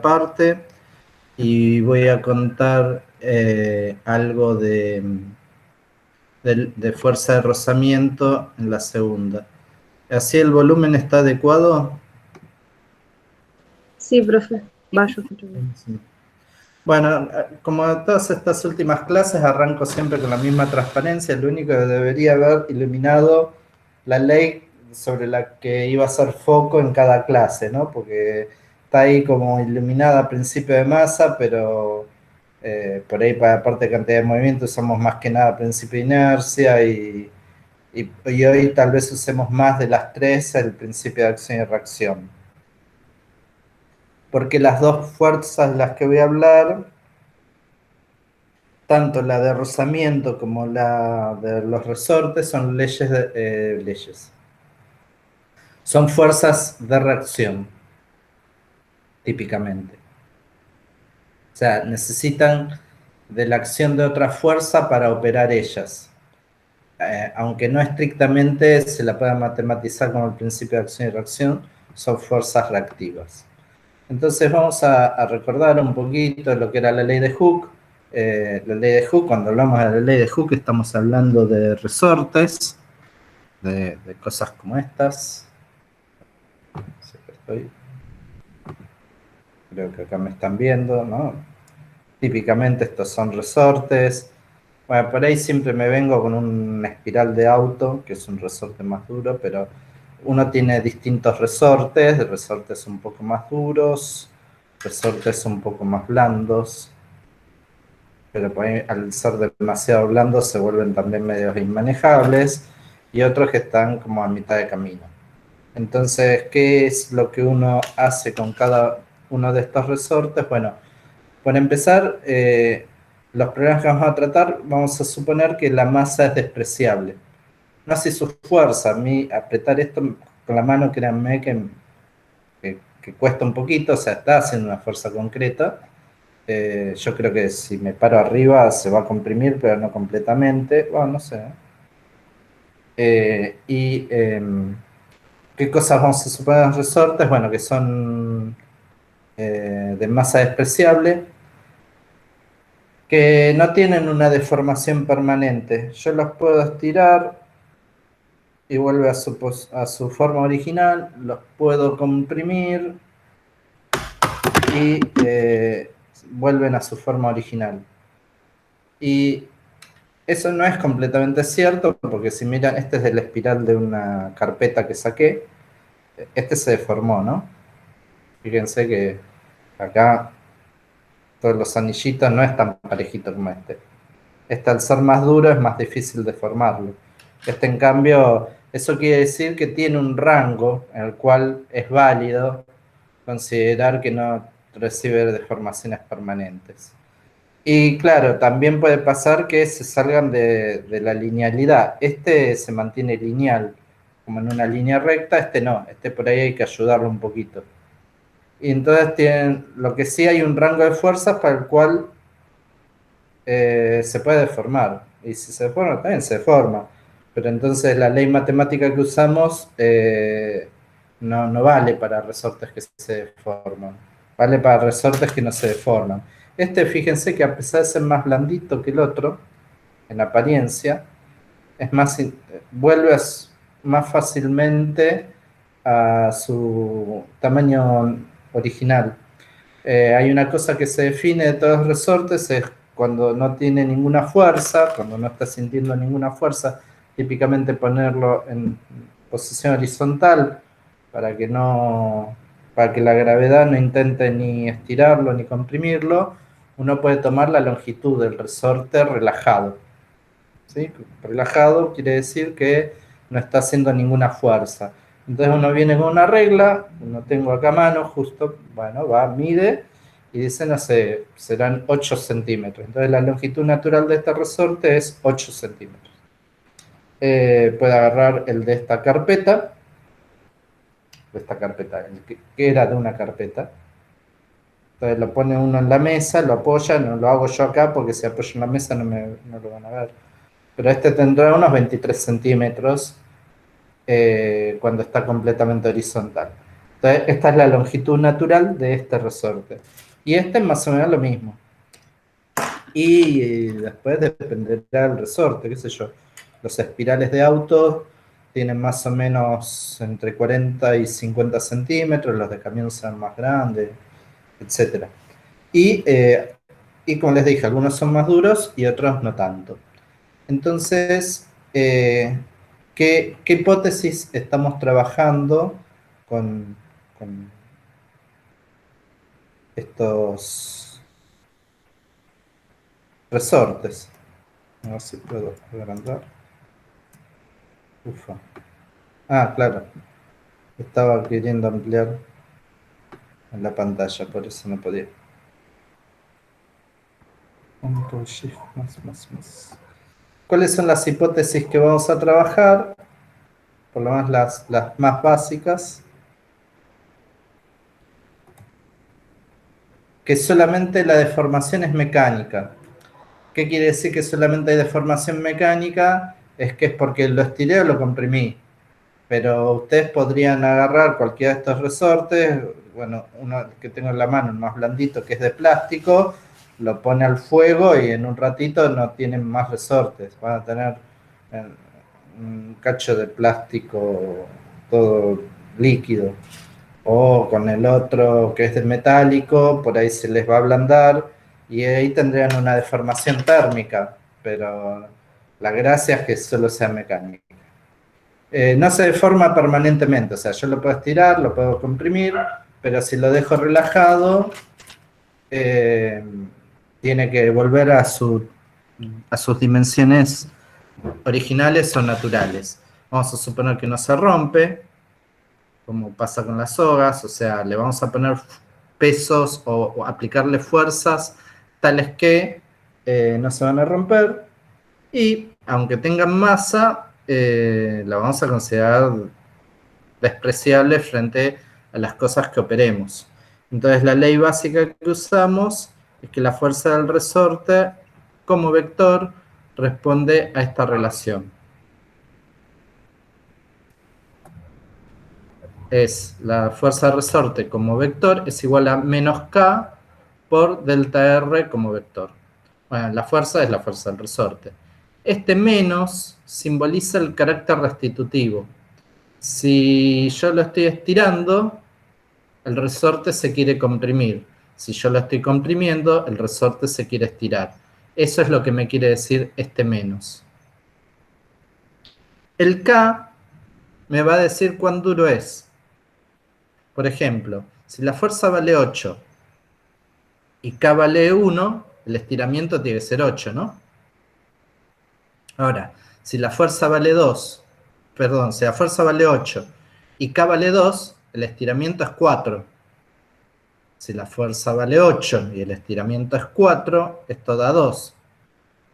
parte y voy a contar algo de fuerza de rozamiento en la segunda. ¿Así el volumen está adecuado? Sí, profe. Yo escucho bien. Sí. Bueno, como todas estas últimas clases arranco siempre con la misma transparencia. Lo único que debería haber iluminado la ley sobre la que iba a ser foco en cada clase, ¿no? Porque está ahí como iluminada a principio de masa, pero por ahí para parte de cantidad de movimiento usamos más que nada principio de inercia y hoy tal vez usemos más de las tres el principio de acción y reacción. Porque las dos fuerzas de las que voy a hablar, tanto la de rozamiento como la de los resortes, son leyes. Son fuerzas de reacción, típicamente. O sea, necesitan de la acción de otra fuerza para operar ellas. Aunque no estrictamente se la pueda matematizar como el principio de acción y reacción, son fuerzas reactivas. Entonces vamos a recordar un poquito lo que era la ley de Hooke. La ley de Hooke, cuando hablamos de la ley de Hooke, estamos hablando de resortes, de cosas como estas. Creo que acá me están viendo, ¿no? Típicamente estos son resortes. Bueno, por ahí siempre me vengo con una espiral de auto, que es un resorte más duro, pero uno tiene distintos resortes un poco más duros, resortes un poco más blandos, pero por ahí, al ser demasiado blandos se vuelven también medios inmanejables, y otros que están como a mitad de camino. Entonces, ¿qué es lo que uno hace con cada uno de estos resortes? Bueno, para empezar, los problemas que vamos a tratar, vamos a suponer que la masa es despreciable. No hace su fuerza. A mí apretar esto con la mano, créanme que cuesta un poquito, o sea, está haciendo una fuerza concreta. Yo creo que si me paro arriba se va a comprimir, pero no completamente. Bueno, no sé. ¿Qué cosas vamos a suponer en los resortes? Bueno, que son de masa despreciable, que no tienen una deformación permanente. Yo los puedo estirar y vuelve a su forma original, los puedo comprimir y vuelven a su forma original. Y eso no es completamente cierto, porque si miran, este es de la espiral de una carpeta que saqué, este se deformó, ¿no? Fíjense que acá todos los anillitos no es tan parejito como este. Este, al ser más duro, es más difícil de formarlo. Este, en cambio, eso quiere decir que tiene un rango en el cual es válido considerar que no recibe deformaciones permanentes. Y claro, también puede pasar que se salgan de la linealidad. Este se mantiene lineal, como en una línea recta, este no. Este por ahí hay que ayudarlo un poquito. Y entonces tienen, lo que sí hay un rango de fuerzas para el cual se puede deformar. Y si se deforma, también se deforma. Pero entonces la ley matemática que usamos no vale para resortes que se deforman. Vale para resortes que no se deforman. Este, fíjense que a pesar de ser más blandito que el otro, en apariencia, es más, vuelve más fácilmente a su tamaño original. Hay una cosa que se define de todos los resortes, es cuando no tiene ninguna fuerza, cuando no está sintiendo ninguna fuerza, típicamente ponerlo en posición horizontal para que para que la gravedad no intente ni estirarlo ni comprimirlo. Uno puede tomar la longitud del resorte relajado, ¿sí? Relajado quiere decir que no está haciendo ninguna fuerza. Entonces uno viene con una regla, no tengo acá a mano, justo, bueno, va, mide y dice, no sé, serán 8 centímetros. Entonces la longitud natural de este resorte es 8 centímetros. Puede agarrar el de esta carpeta, el que era de una carpeta. Entonces lo pone uno en la mesa, lo apoya, no lo hago yo acá porque si apoyo en la mesa no lo van a ver. Pero este tendrá unos 23 centímetros cuando está completamente horizontal. Entonces, esta es la longitud natural de este resorte. Y este es más o menos lo mismo. Y después dependerá del resorte, qué sé yo. Los espirales de auto tienen más o menos entre 40 y 50 centímetros, los de camión son más grandes, etcétera. Y como les dije, algunos son más duros y otros no tanto. Entonces, ¿qué hipótesis estamos trabajando con, con estos resortes? A ver si puedo agrandar. Ufa. Ah, claro. Estaba queriendo ampliar en la pantalla, por eso no podía. Control Shift, más. ¿Cuáles son las hipótesis que vamos a trabajar? Por lo menos las más básicas. Que solamente la deformación es mecánica. ¿Qué quiere decir que solamente hay deformación mecánica? Es que es porque lo estiré o lo comprimí. Pero ustedes podrían agarrar cualquiera de estos resortes, bueno, uno que tengo en la mano, el más blandito, que es de plástico, lo pone al fuego y en un ratito no tienen más resortes. Van a tener un cacho de plástico todo líquido. O con el otro que es de metálico, por ahí se les va a ablandar y ahí tendrían una deformación térmica, pero la gracia es que solo sea mecánica. No se deforma permanentemente, o sea, yo lo puedo estirar, lo puedo comprimir, pero si lo dejo relajado, eh, tiene que volver a sus dimensiones originales o naturales. Vamos a suponer que no se rompe, como pasa con las sogas, o sea, le vamos a poner pesos o aplicarle fuerzas tales que no se van a romper y aunque tengan masa, la vamos a considerar despreciable frente a las cosas que operemos. Entonces la ley básica que usamos es que la fuerza del resorte como vector responde a esta relación. Es la fuerza de resorte como vector es igual a menos K por delta R como vector. Bueno, la fuerza es la fuerza del resorte. Este menos simboliza el carácter restitutivo. Si yo lo estoy estirando, el resorte se quiere comprimir. Si yo lo estoy comprimiendo, el resorte se quiere estirar. Eso es lo que me quiere decir este menos. El K me va a decir cuán duro es. Por ejemplo, si la fuerza vale 8 y K vale 1, el estiramiento tiene que ser 8, ¿no? Ahora, si la fuerza vale 2, perdón, si la fuerza vale 8 y K vale 2, el estiramiento es 4. Si la fuerza vale 8 y el estiramiento es 4, esto da 2.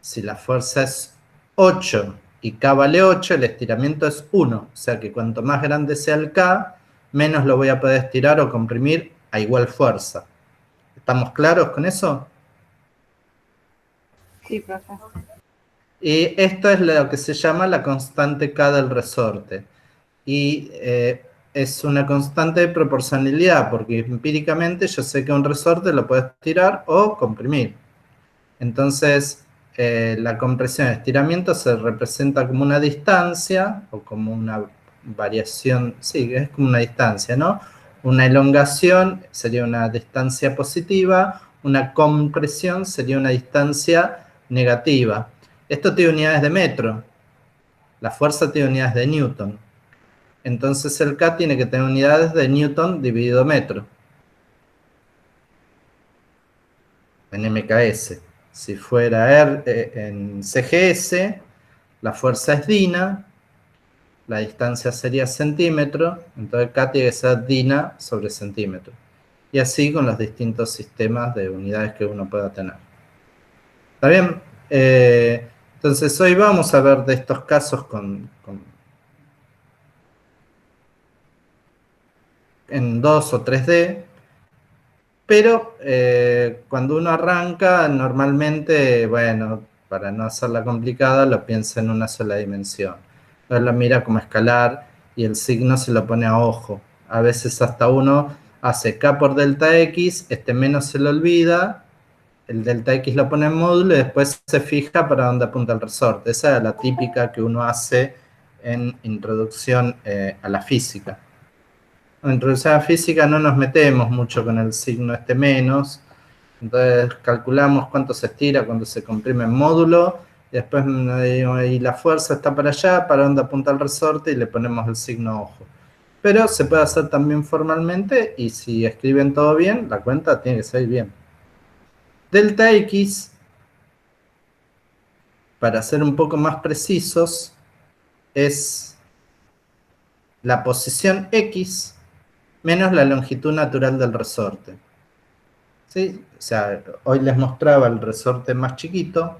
Si la fuerza es 8 y K vale 8, el estiramiento es 1. O sea que cuanto más grande sea el K, menos lo voy a poder estirar o comprimir a igual fuerza. ¿Estamos claros con eso? Sí, profe. Y esto es lo que se llama la constante K del resorte. Y es una constante de proporcionalidad, porque empíricamente yo sé que un resorte lo puedo estirar o comprimir. Entonces, la compresión y estiramiento se representa como una distancia o como una variación, sí, es como una distancia, ¿no? Una elongación sería una distancia positiva, una compresión sería una distancia negativa. Esto tiene unidades de metro, la fuerza tiene unidades de Newton. Entonces el K tiene que tener unidades de Newton dividido metro, en MKS. Si fuera en CGS, la fuerza es DINA, la distancia sería centímetro, entonces K tiene que ser DINA sobre centímetro. Y así con los distintos sistemas de unidades que uno pueda tener. ¿Está bien? Entonces hoy vamos a ver de estos casos en 2 o 3D, pero cuando uno arranca, normalmente, bueno, para no hacerla complicada, lo piensa en una sola dimensión. Entonces lo mira como escalar y el signo se lo pone a ojo. a veces hasta uno hace K por delta X, este menos se le olvida, el delta X lo pone en módulo y después se fija para dónde apunta el resorte. Esa es la típica que uno hace en introducción a la física. En introducción a la física no nos metemos mucho con el signo este menos, entonces calculamos cuánto se estira, cuánto se comprime en módulo, y después y la fuerza está para allá, para dónde apunta el resorte, y le ponemos el signo ojo. Pero se puede hacer también formalmente, y si escriben todo bien, la cuenta tiene que salir bien. Delta X, para ser un poco más precisos, es la posición X menos la longitud natural del resorte. ¿Sí? O sea, hoy les mostraba el resorte más chiquito.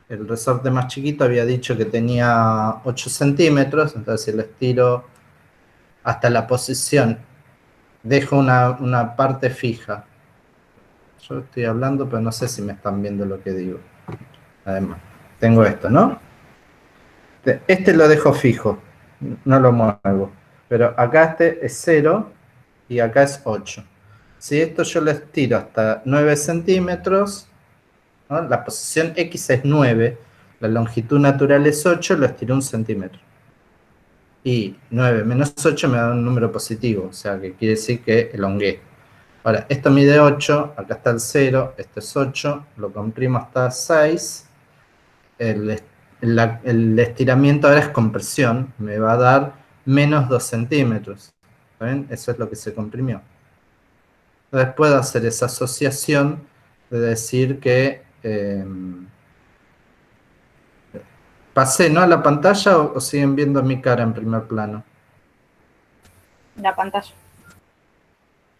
El resorte más chiquito había dicho que tenía 8 centímetros, entonces si lo estiro hasta la posición, dejo una parte fija. Yo estoy hablando, pero no sé si me están viendo lo que digo. Además, tengo esto, ¿no? Este lo dejo fijo, no lo muevo. Pero acá este es 0 y acá es 8. Si esto yo lo estiro hasta 9 centímetros, ¿no? La posición X es 9, la longitud natural es 8, lo estiro 1 centímetro. Y 9 menos 8 me da un número positivo, o sea que quiere decir que elongué. Ahora, esto mide 8, acá está el 0, esto es 8, lo comprimo hasta 6. El estiramiento ahora es compresión, me va a dar menos 2 centímetros. ¿Ven? Eso es lo que se comprimió. Entonces puedo hacer esa asociación de decir que pasé, ¿no?, a la pantalla o siguen viendo mi cara en primer plano. La pantalla.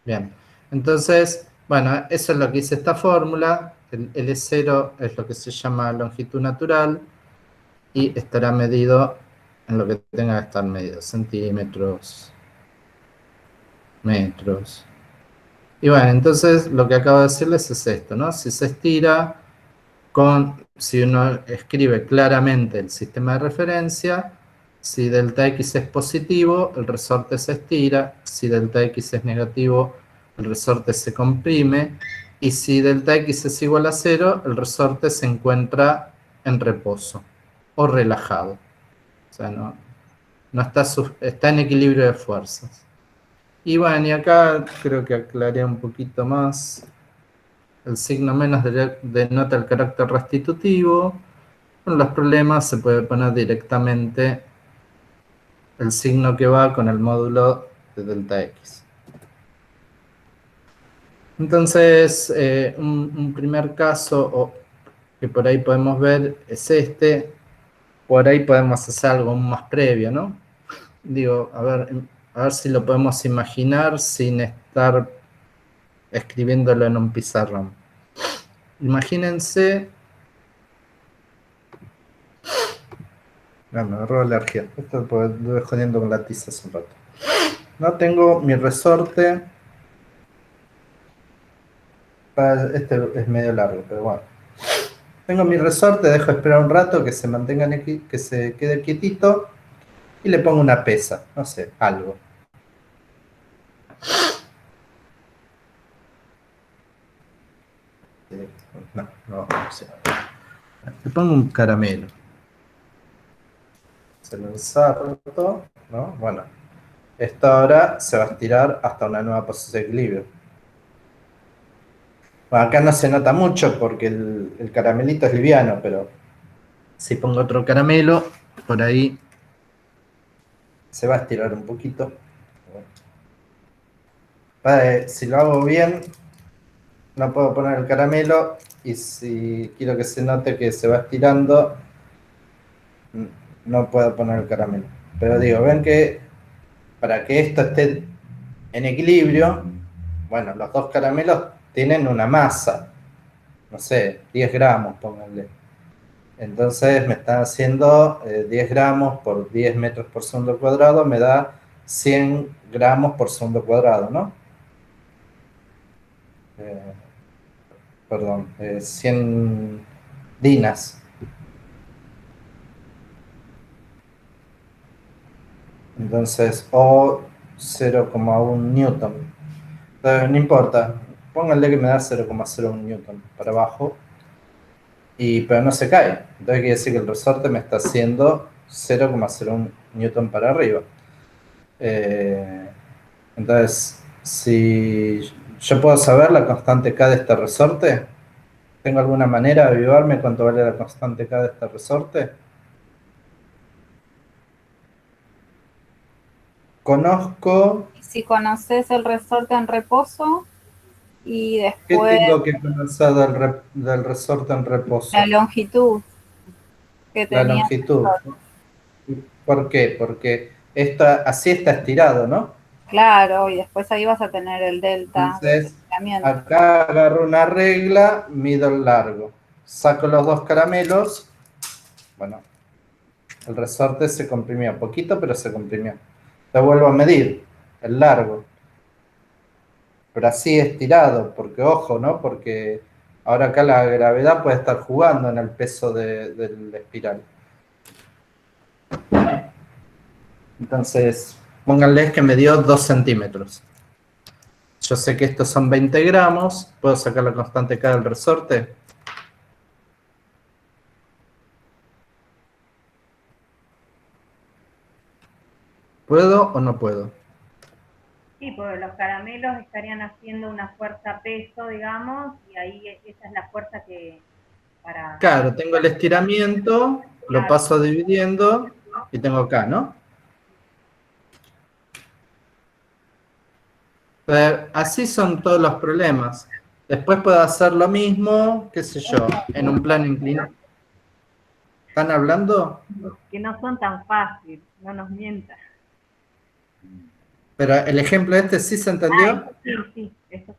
Bien, entonces, bueno, eso es lo que dice esta fórmula. El L0 es lo que se llama longitud natural y estará medido en lo que tenga que estar medido, centímetros, metros. Y bueno, entonces lo que acabo de decirles es esto, ¿no? Si se estira si uno escribe claramente el sistema de referencia, si delta X es positivo, el resorte se estira, si delta X es negativo, el resorte se comprime, y si delta X es igual a 0, el resorte se encuentra en reposo o relajado. O sea, no está en equilibrio de fuerzas. Y bueno, y acá creo que aclaré un poquito más. El signo menos denota el carácter restitutivo. Con los problemas se puede poner directamente el signo que va con el módulo de delta X. Entonces, un primer caso que por ahí podemos ver es este. Por ahí podemos hacer algo más previo, ¿no? Digo, a ver si lo podemos imaginar sin estar escribiéndolo en un pizarrón. Imagínense. No, me agarró alergia. Esto lo estuve jodiendo con la tiza hace un rato. No tengo mi resorte. Este es medio largo, pero bueno. Tengo mi resorte, dejo esperar un rato que se mantenga que se quede quietito y le pongo una pesa, no sé, algo. No sé. Le pongo un caramelo. Se lo ensarto, ¿no? Bueno, esto ahora se va a estirar hasta una nueva posición de equilibrio. Bueno, acá no se nota mucho porque el caramelito es liviano, pero si pongo otro caramelo, por ahí se va a estirar un poquito. Si lo hago bien, no puedo poner el caramelo, y si quiero que se note que se va estirando, no puedo poner el caramelo. Pero digo, ven que para que esto esté en equilibrio, bueno, los dos caramelos tienen una masa, no sé, 10 gramos, pónganle. Entonces me están haciendo 10 gramos por 10 metros por segundo cuadrado, me da 100 gramos por segundo cuadrado, ¿no? Perdón, 100 dinas. Entonces, o 0,1 newton. Entonces, no importa, pónganle que me da 0,01 newton para abajo, pero no se cae. Entonces quiere decir que el resorte me está haciendo 0,01 newton para arriba. Entonces, si yo puedo saber la constante K de este resorte, ¿tengo alguna manera de avivarme cuánto vale la constante K de este resorte? Conozco. Si conoces el resorte en reposo y ¿Qué después tengo que conocer del resorte en reposo? la longitud que La tenía. longitud. ¿Por qué? Porque así está estirado, ¿no? Claro, y después ahí vas a tener el delta de Entonces, estiramiento. acá agarro una regla, mido el largo. Saco los dos caramelos. Bueno, el resorte se comprimió. Poquito, pero se comprimió. Te vuelvo a medir el largo. Pero así estirado, porque ojo, ¿no? Porque ahora acá la gravedad puede estar jugando en el peso del espiral. Entonces, pónganles que me dio 2 centímetros. Yo sé que estos son 20 gramos. ¿Puedo sacar la constante K del resorte? ¿Puedo o no puedo? Sí, porque los caramelos estarían haciendo una fuerza peso, digamos, y ahí esa es la fuerza que para... Claro, tengo el estiramiento, lo Claro. paso dividiendo y tengo acá, ¿no? Así son todos los problemas. Después puedo hacer lo mismo, qué sé yo, en un plano inclinado. ¿Están hablando? Que no son tan fáciles, no nos mientas. Pero el ejemplo este sí se entendió. Sí, eso.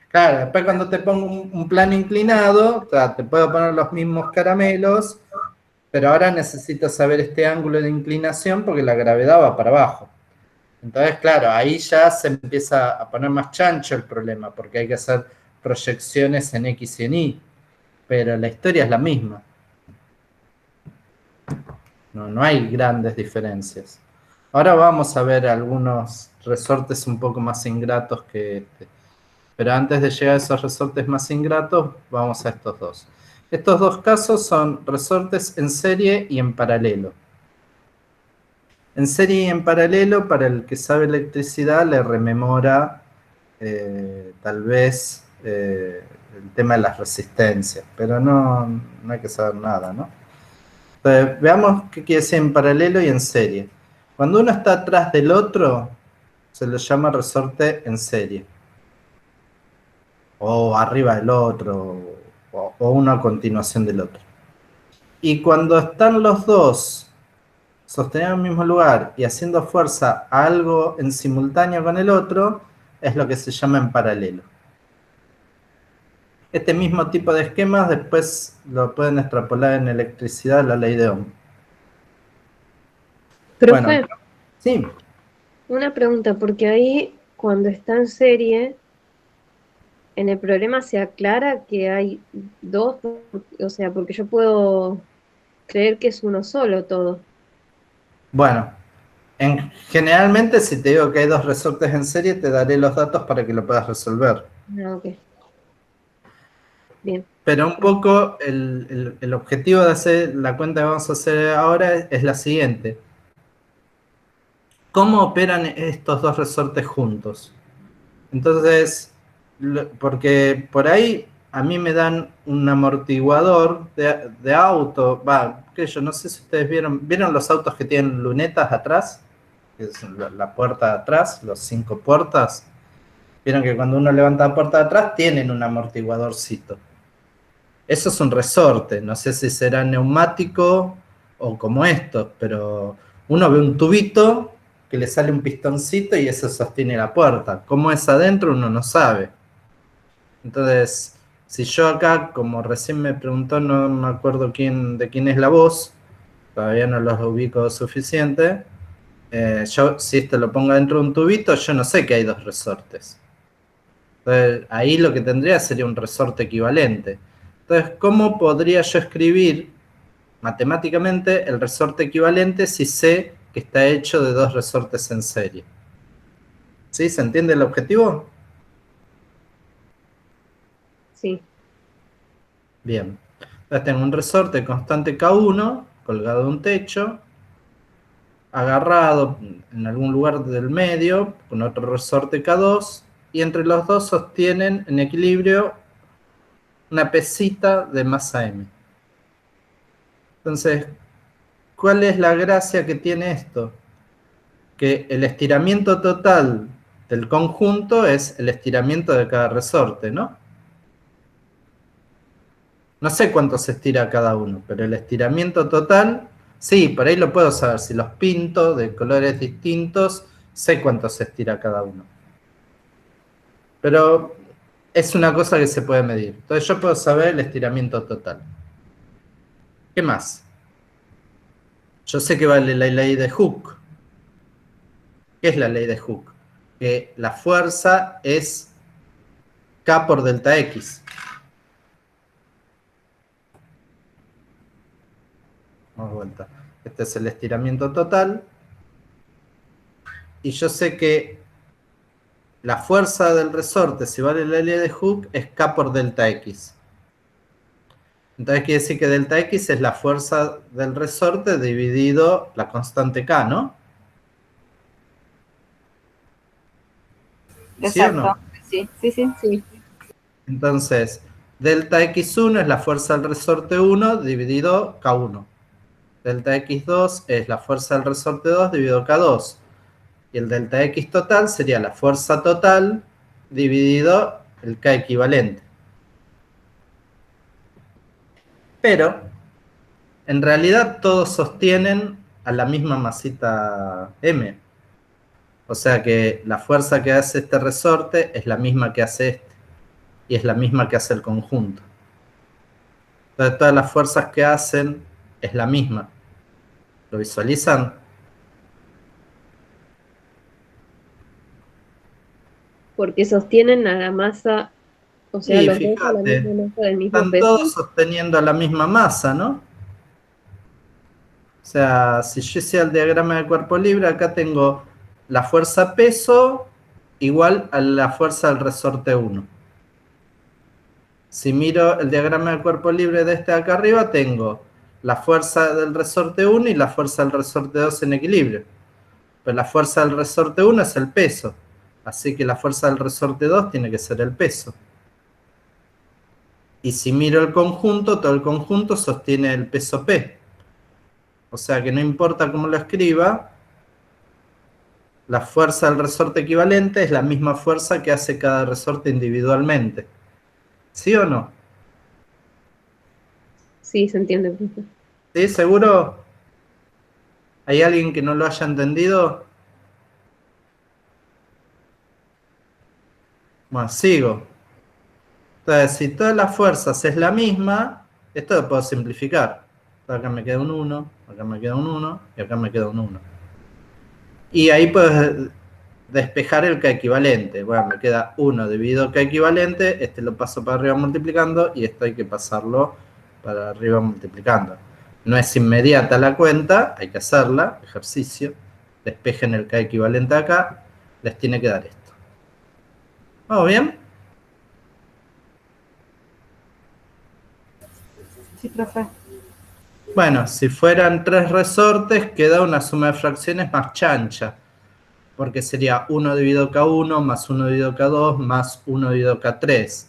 Claro, después cuando te pongo un plano inclinado, o sea, te puedo poner los mismos caramelos, pero ahora necesito saber este ángulo de inclinación porque la gravedad va para abajo. Entonces, claro, ahí ya se empieza a poner más chancho el problema, porque hay que hacer proyecciones en X y en Y, pero la historia es la misma. No hay grandes diferencias. Ahora vamos a ver algunos resortes un poco más ingratos que este. Pero antes de llegar a esos resortes más ingratos, vamos a estos dos. Estos dos casos son resortes en serie y en paralelo. En serie y en paralelo, para el que sabe electricidad, le rememora tal vez el tema de las resistencias, pero no hay que saber nada, ¿no? Entonces, veamos qué quiere decir en paralelo y en serie. Cuando uno está atrás del otro, se lo llama resorte en serie. O arriba del otro, o uno a continuación del otro. Y cuando están los dos sosteniendo el mismo lugar y haciendo fuerza a algo en simultáneo con el otro, es lo que se llama en paralelo. Este mismo tipo de esquemas después lo pueden extrapolar en electricidad, la ley de Ohm. Profe, Bueno, sí. una pregunta, porque ahí cuando está en serie, en el problema se aclara que hay dos, o sea, porque yo puedo creer que es uno solo todo. Bueno, generalmente si te digo que hay dos resortes en serie, te daré los datos para que lo puedas resolver. Ah, ok. Bien. Pero un poco el objetivo de hacer la cuenta que vamos a hacer ahora es la siguiente. ¿Cómo operan estos dos resortes juntos? Entonces, porque por ahí a mí me dan un amortiguador de auto, que yo no sé si ustedes ¿vieron los autos que tienen lunetas atrás? Que es la puerta de atrás, los 5 puertas. Vieron que cuando uno levanta la puerta de atrás tienen un amortiguadorcito. Eso es un resorte, no sé si será neumático o como esto, pero uno ve un tubito que le sale un pistoncito y eso sostiene la puerta. ¿Cómo es adentro? Uno no sabe. Entonces, si yo acá, como recién me preguntó, no me acuerdo de quién es la voz, todavía no los ubico suficiente, yo si esto lo pongo dentro de un tubito, yo no sé que hay dos resortes. Entonces, ahí lo que tendría sería un resorte equivalente. Entonces, ¿cómo podría yo escribir matemáticamente el resorte equivalente si sé que está hecho de dos resortes en serie? ¿Sí? ¿Se entiende el objetivo? Sí. Bien. Entonces tengo un resorte constante K1 colgado de un techo, agarrado en algún lugar del medio con otro resorte K2, y entre los dos sostienen en equilibrio una pesita de masa M. Entonces, ¿cuál es la gracia que tiene esto? Que el estiramiento total del conjunto es el estiramiento de cada resorte, ¿no? No sé cuánto se estira cada uno, pero el estiramiento total, sí, por ahí lo puedo saber. Si los pinto de colores distintos, sé cuánto se estira cada uno. Pero es una cosa que se puede medir. Entonces yo puedo saber el estiramiento total. ¿Qué más? Yo sé que vale la ley de Hooke. ¿Qué es la ley de Hooke? Que la fuerza es K por delta X. Vamos de vuelta. Este es el estiramiento total. Y yo sé que la fuerza del resorte, si vale la ley de Hooke, es K por delta X. Entonces quiere decir que delta X es la fuerza del resorte dividido la constante K, ¿no? ¿Sí o no? Exacto. Sí, sí, sí. Sí. Entonces, delta X1 es la fuerza del resorte 1 dividido K1. Delta X2 es la fuerza del resorte 2 dividido K2. Y el delta X total sería la fuerza total dividido el K equivalente. Pero, en realidad todos sostienen a la misma masita M. O sea que la fuerza que hace este resorte es la misma que hace este. Y es la misma que hace el conjunto. Entonces todas las fuerzas que hacen es la misma. ¿Lo visualizan? Porque sostienen a la masa, o sea, Y los dos a la fíjate, misma masa del mismo están peso. todos sosteniendo la misma masa, ¿no? O sea, si yo hice el diagrama de cuerpo libre, acá tengo la fuerza peso igual a la fuerza del resorte 1. Si miro el diagrama de cuerpo libre de este de acá arriba, tengo la fuerza del resorte 1 y la fuerza del resorte 2 en equilibrio. Pero la fuerza del resorte 1 es el peso. Así que la fuerza del resorte 2 tiene que ser el peso. Y si miro el conjunto, todo el conjunto sostiene el peso P. O sea que no importa cómo lo escriba, la fuerza del resorte equivalente es la misma fuerza que hace cada resorte individualmente. ¿Sí o no? Sí, se entiende, profe. ¿Sí? ¿Seguro? ¿Hay alguien que no lo haya entendido? Bueno, sigo. Entonces, si todas las fuerzas es la misma, esto lo puedo simplificar. Acá me queda un 1, acá me queda un 1 y acá me queda un 1. Y ahí puedes despejar el K equivalente. Bueno, me queda 1 dividido K equivalente, este lo paso para arriba multiplicando y esto hay que pasarlo para arriba multiplicando. No es inmediata la cuenta, hay que hacerla, ejercicio. Despejen el K equivalente acá, les tiene que dar esto. ¿Vamos bien? Sí, profe. Bueno, si fueran 3 resortes, queda una suma de fracciones más chancha, porque sería 1 dividido K1 más 1 dividido K2 más 1 dividido K3.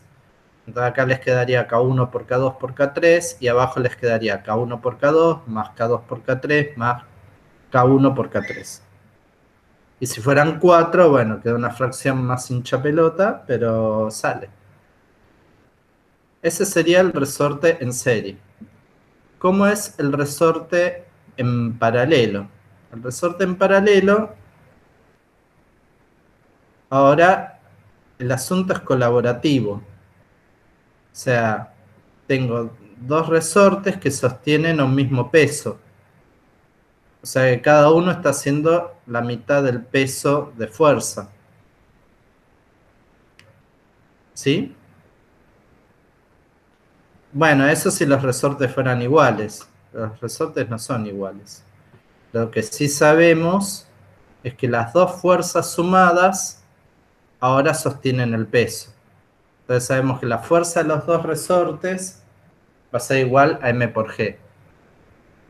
Entonces acá les quedaría K1 por K2 por K3 y abajo les quedaría K1 por K2 más K2 por K3 más K1 por K3. Y si fueran 4, bueno, queda una fracción más hincha pelota, pero sale. Ese sería el resorte en serie. ¿Cómo es el resorte en paralelo? El resorte en paralelo, ahora el asunto es colaborativo. O sea, tengo dos resortes que sostienen un mismo peso. O sea que cada uno está haciendo la mitad del peso de fuerza. ¿Sí? Bueno, eso si los resortes fueran iguales. Los resortes no son iguales. Lo que sí sabemos es que las dos fuerzas sumadas ahora sostienen el peso. Entonces sabemos que la fuerza de los dos resortes va a ser igual a m por g.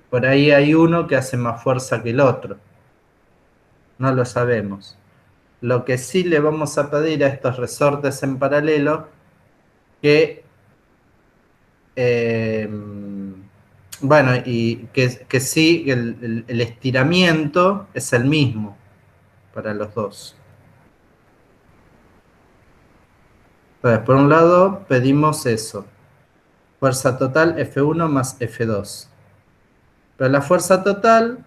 Por ahí hay uno que hace más fuerza que el otro. No lo sabemos. Lo que sí le vamos a pedir a estos resortes en paralelo que, bueno, y que sí, el estiramiento es el mismo para los dos. Entonces, por un lado, pedimos eso. Fuerza total F1 más F2. Pero la fuerza total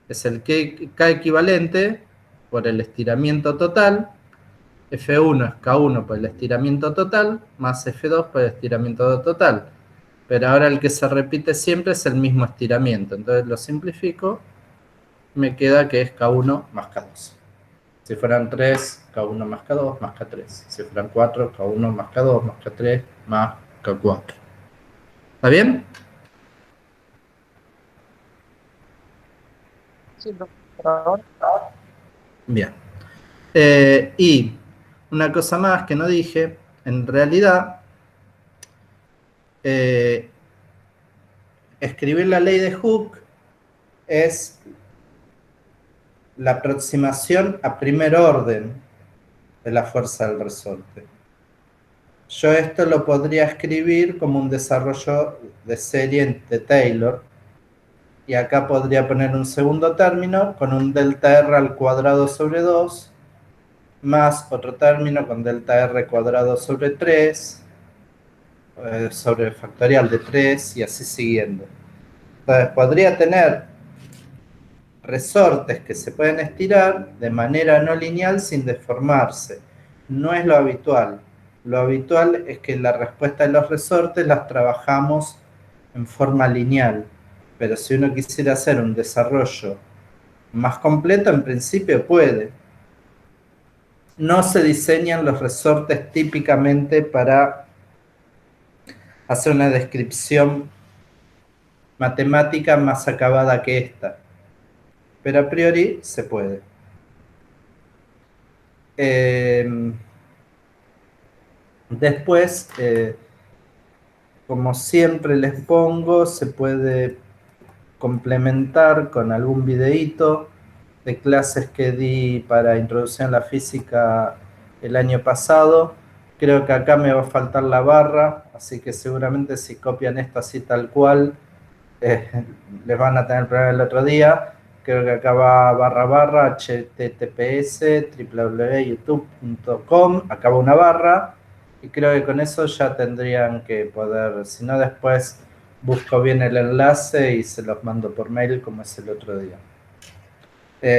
es el K equivalente por el estiramiento total. F1 es K1 por el estiramiento total, más F2 por el estiramiento total. Pero ahora el que se repite siempre es el mismo estiramiento. Entonces lo simplifico. Me queda que es K1 más K2. Si fueran 3, K1 más K2 más K3. Si fueran 4, K1 más K2 más K3 más K4. ¿Está bien? Sí, por favor. Bien. Y una cosa más que no dije, en realidad, escribir la ley de Hooke es la aproximación a primer orden de la fuerza del resorte. Yo esto lo podría escribir como un desarrollo de serie de Taylor, y acá podría poner un segundo término con un delta R al cuadrado sobre 2, más otro término con delta R cuadrado sobre 3, sobre el factorial de 3, y así siguiendo. Entonces podría tener resortes que se pueden estirar de manera no lineal sin deformarse. No es lo habitual. Lo habitual es que la respuesta de los resortes las trabajamos en forma lineal. Pero si uno quisiera hacer un desarrollo más completo, en principio puede. No se diseñan los resortes típicamente para hacer una descripción matemática más acabada que esta, pero a priori se puede. Después, como siempre les pongo, se puede complementar con algún videíto de clases que di para introducción a la física el año pasado. Creo que acá me va a faltar la barra, así que seguramente si copian esto así tal cual, les van a tener problema el otro día. Creo que acá va barra https www.youtube.com, acá va una barra, y creo que con eso ya tendrían que poder, si no después busco bien el enlace y se los mando por mail como es el otro día.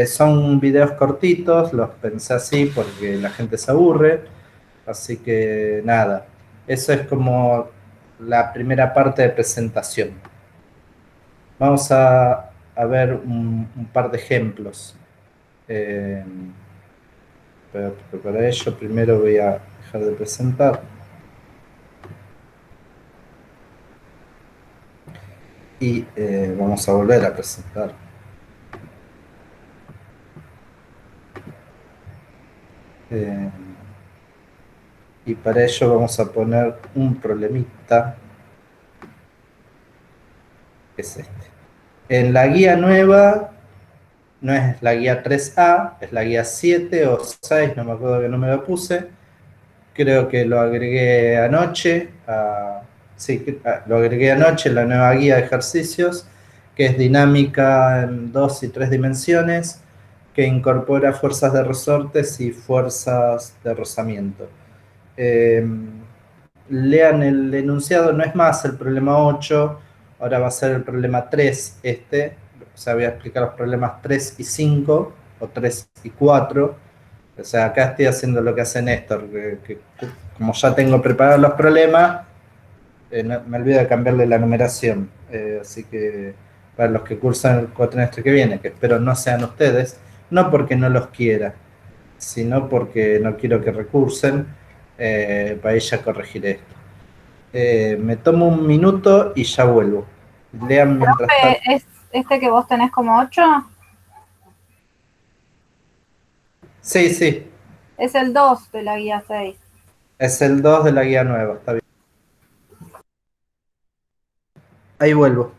Son videos cortitos, los pensé así porque la gente se aburre, así que nada, eso es como la primera parte de presentación. Vamos a ver un par de ejemplos. Pero para ello primero voy a dejar de presentar. Y vamos a volver a presentar. Y para ello vamos a poner un problemita, que es este. En la guía nueva, no es la guía 3A, es la guía 7 o 6, no me acuerdo qué número puse. Creo que lo agregué anoche, lo agregué anoche en la nueva guía de ejercicios, que es dinámica en 2 y 3 dimensiones, que incorpora fuerzas de resortes y fuerzas de rozamiento. Lean el enunciado, no es más el problema 8, ahora va a ser el problema 3 o sea, voy a explicar los problemas 3 y 5, o 3 y 4, o sea, acá estoy haciendo lo que hace Néstor, que como ya tengo preparados los problemas, me olvido de cambiarle la numeración, así que para los que cursan el cuatrimestre que viene, que espero no sean ustedes, no porque no los quiera, sino porque no quiero que recursen, para ya corregir esto. Me tomo un minuto y ya vuelvo. Lean mientras tanto. ¿Es este que vos tenés como 8? Sí, sí. Es el 2 de la guía 6. Es el 2 de la guía nueva, está bien. Ahí vuelvo.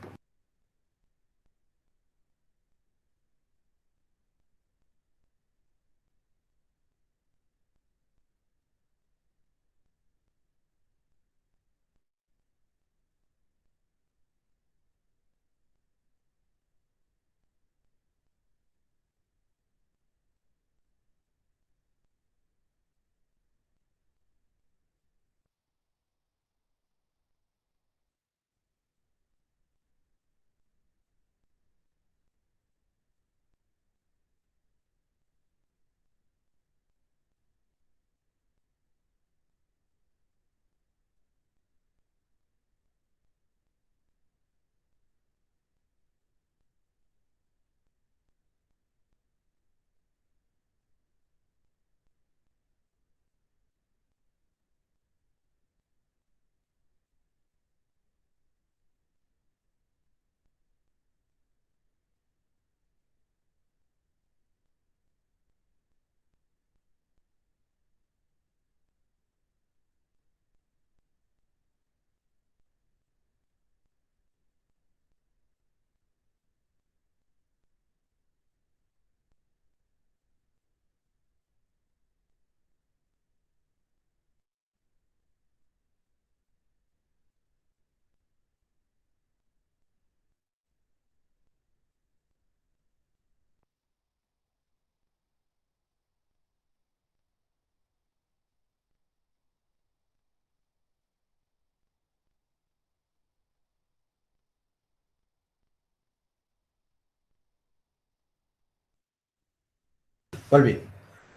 Volví.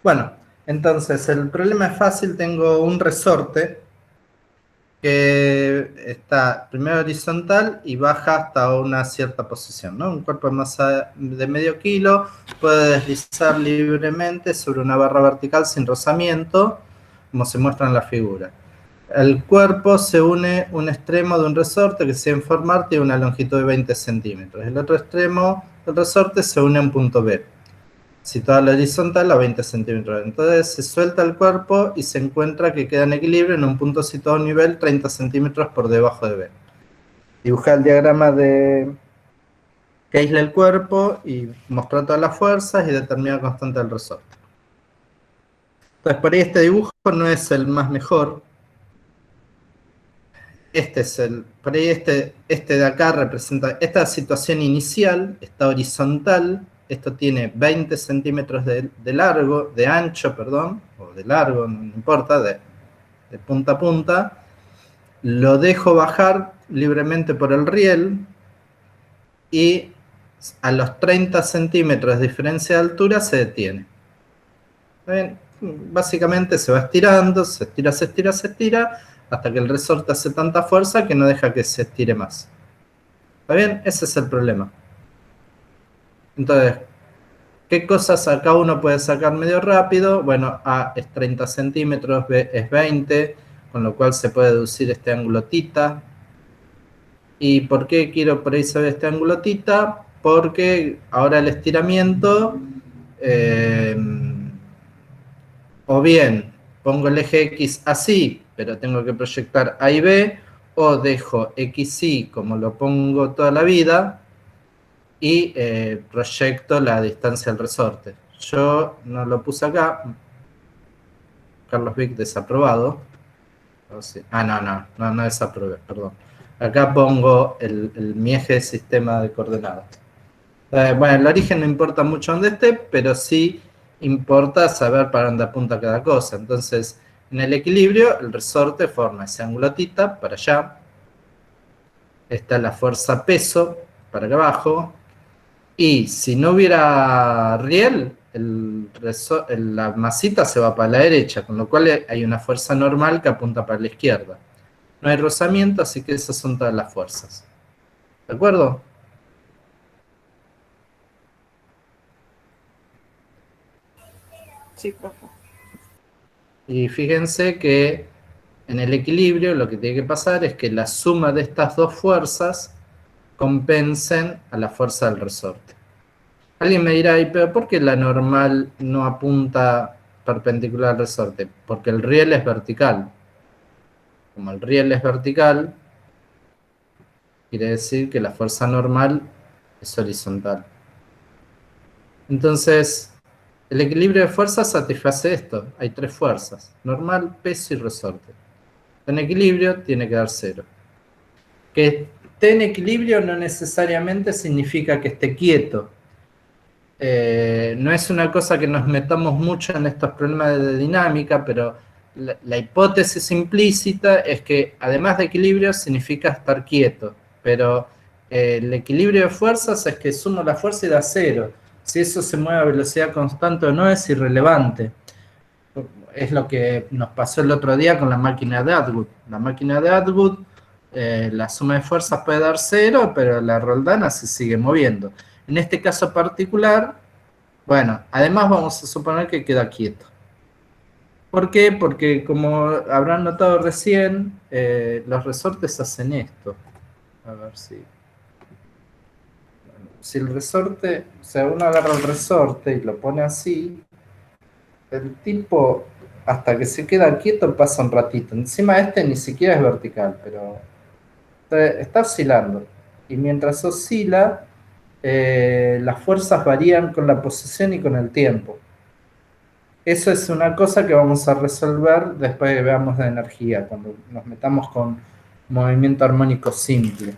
Bueno, entonces el problema es fácil. Tengo un resorte que está primero horizontal y baja hasta una cierta posición, ¿no? Un cuerpo de masa de medio kilo puede deslizar libremente sobre una barra vertical sin rozamiento, como se muestra en la figura. El cuerpo se une un extremo de un resorte que, sin formar, tiene una longitud de 20 centímetros. El otro extremo del resorte se une a un punto B, situado a la horizontal a 20 centímetros. Entonces se suelta el cuerpo y se encuentra que queda en equilibrio en un punto situado a un nivel 30 centímetros por debajo de B. Dibuja el diagrama de que aísla el cuerpo y mostrar todas las fuerzas y determina la constante del resorte. Entonces por ahí este dibujo no es el más mejor. Este es por ahí este de acá representa esta situación inicial, está horizontal. Esto tiene 20 centímetros de largo, de ancho, perdón, o de largo, no importa, de punta a punta. Lo dejo bajar libremente por el riel y a los 30 centímetros de diferencia de altura se detiene. ¿Está bien? Básicamente se va estirando, se estira, se estira, se estira, hasta que el resorte hace tanta fuerza que no deja que se estire más. ¿Está bien? Ese es el problema. Entonces, ¿qué cosas acá uno puede sacar medio rápido? Bueno, A es 30 centímetros, B es 20, con lo cual se puede deducir este ángulo θ. ¿Y por qué quiero por ahí saber este ángulo θ? Porque ahora el estiramiento, o bien pongo el eje X así, pero tengo que proyectar A y B, o dejo XY como lo pongo toda la vida, y proyecto la distancia al resorte. Yo no lo puse acá. Carlos Vic desaprobado. No desaprobé, perdón. Acá pongo mi eje de sistema de coordenadas. Bueno, el origen no importa mucho donde esté, pero sí importa saber para dónde apunta cada cosa. Entonces, en el equilibrio, el resorte forma ese ángulo θ para allá. Está la fuerza peso para acá abajo. Y si no hubiera riel, la masita se va para la derecha, con lo cual hay una fuerza normal que apunta para la izquierda. No hay rozamiento, así que esas son todas las fuerzas. ¿De acuerdo? Sí, profe. Y fíjense que en el equilibrio lo que tiene que pasar es que la suma de estas dos fuerzas compensen a la fuerza del resorte. Alguien me dirá, pero ¿por qué la normal no apunta perpendicular al resorte? Porque el riel es vertical. Como el riel es vertical, quiere decir que la fuerza normal es horizontal. Entonces, el equilibrio de fuerzas satisface esto. Hay tres fuerzas: normal, peso y resorte. En equilibrio tiene que dar cero. Que esté en equilibrio no necesariamente significa que esté quieto. No es una cosa que nos metamos mucho en estos problemas de dinámica, pero la hipótesis implícita es que además de equilibrio significa estar quieto, pero el equilibrio de fuerzas es que sumo la fuerza y da cero. Si eso se mueve a velocidad constante o no es irrelevante. Es lo que nos pasó el otro día con la máquina de Atwood. La máquina de Atwood, la suma de fuerzas puede dar cero, pero la roldana se sigue moviendo. En este caso particular, bueno, además vamos a suponer que queda quieto. ¿Por qué? Porque como habrán notado recién, los resortes hacen esto. A ver si el resorte, o sea, uno agarra el resorte y lo pone así, el tipo, hasta que se queda quieto, pasa un ratito. Encima este ni siquiera es vertical, pero está oscilando. Y mientras oscila, las fuerzas varían con la posición y con el tiempo. Eso es una cosa que vamos a resolver después que veamos la energía, cuando nos metamos con movimiento armónico simple.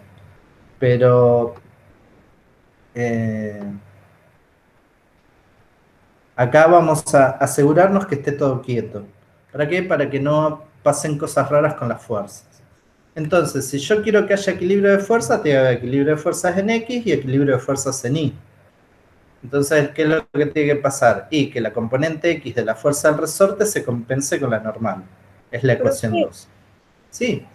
Pero acá vamos a asegurarnos que esté todo quieto. ¿Para qué? Para que no pasen cosas raras con las fuerzas. Entonces, si yo quiero que haya equilibrio de fuerzas, tiene que haber equilibrio de fuerzas en X y equilibrio de fuerzas en Y. Entonces, ¿qué es lo que tiene que pasar? Y que la componente X de la fuerza del resorte se compense con la normal. Es la ecuación 2. Sí.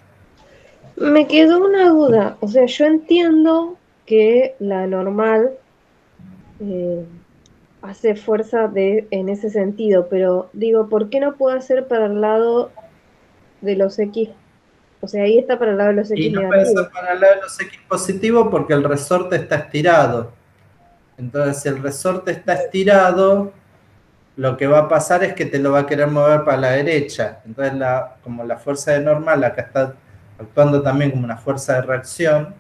Me quedó una duda. O sea, yo entiendo que la normal hace fuerza en ese sentido, pero digo, ¿por qué no puedo hacer para el lado de los X? O sea, ahí está para el lado de los Y X no puede negativos. ser para el lado de los X positivos porque el resorte está estirado. Entonces, si el resorte está estirado, lo que va a pasar es que te lo va a querer mover para la derecha. Entonces, como la fuerza de normal acá está actuando también como una fuerza de reacción,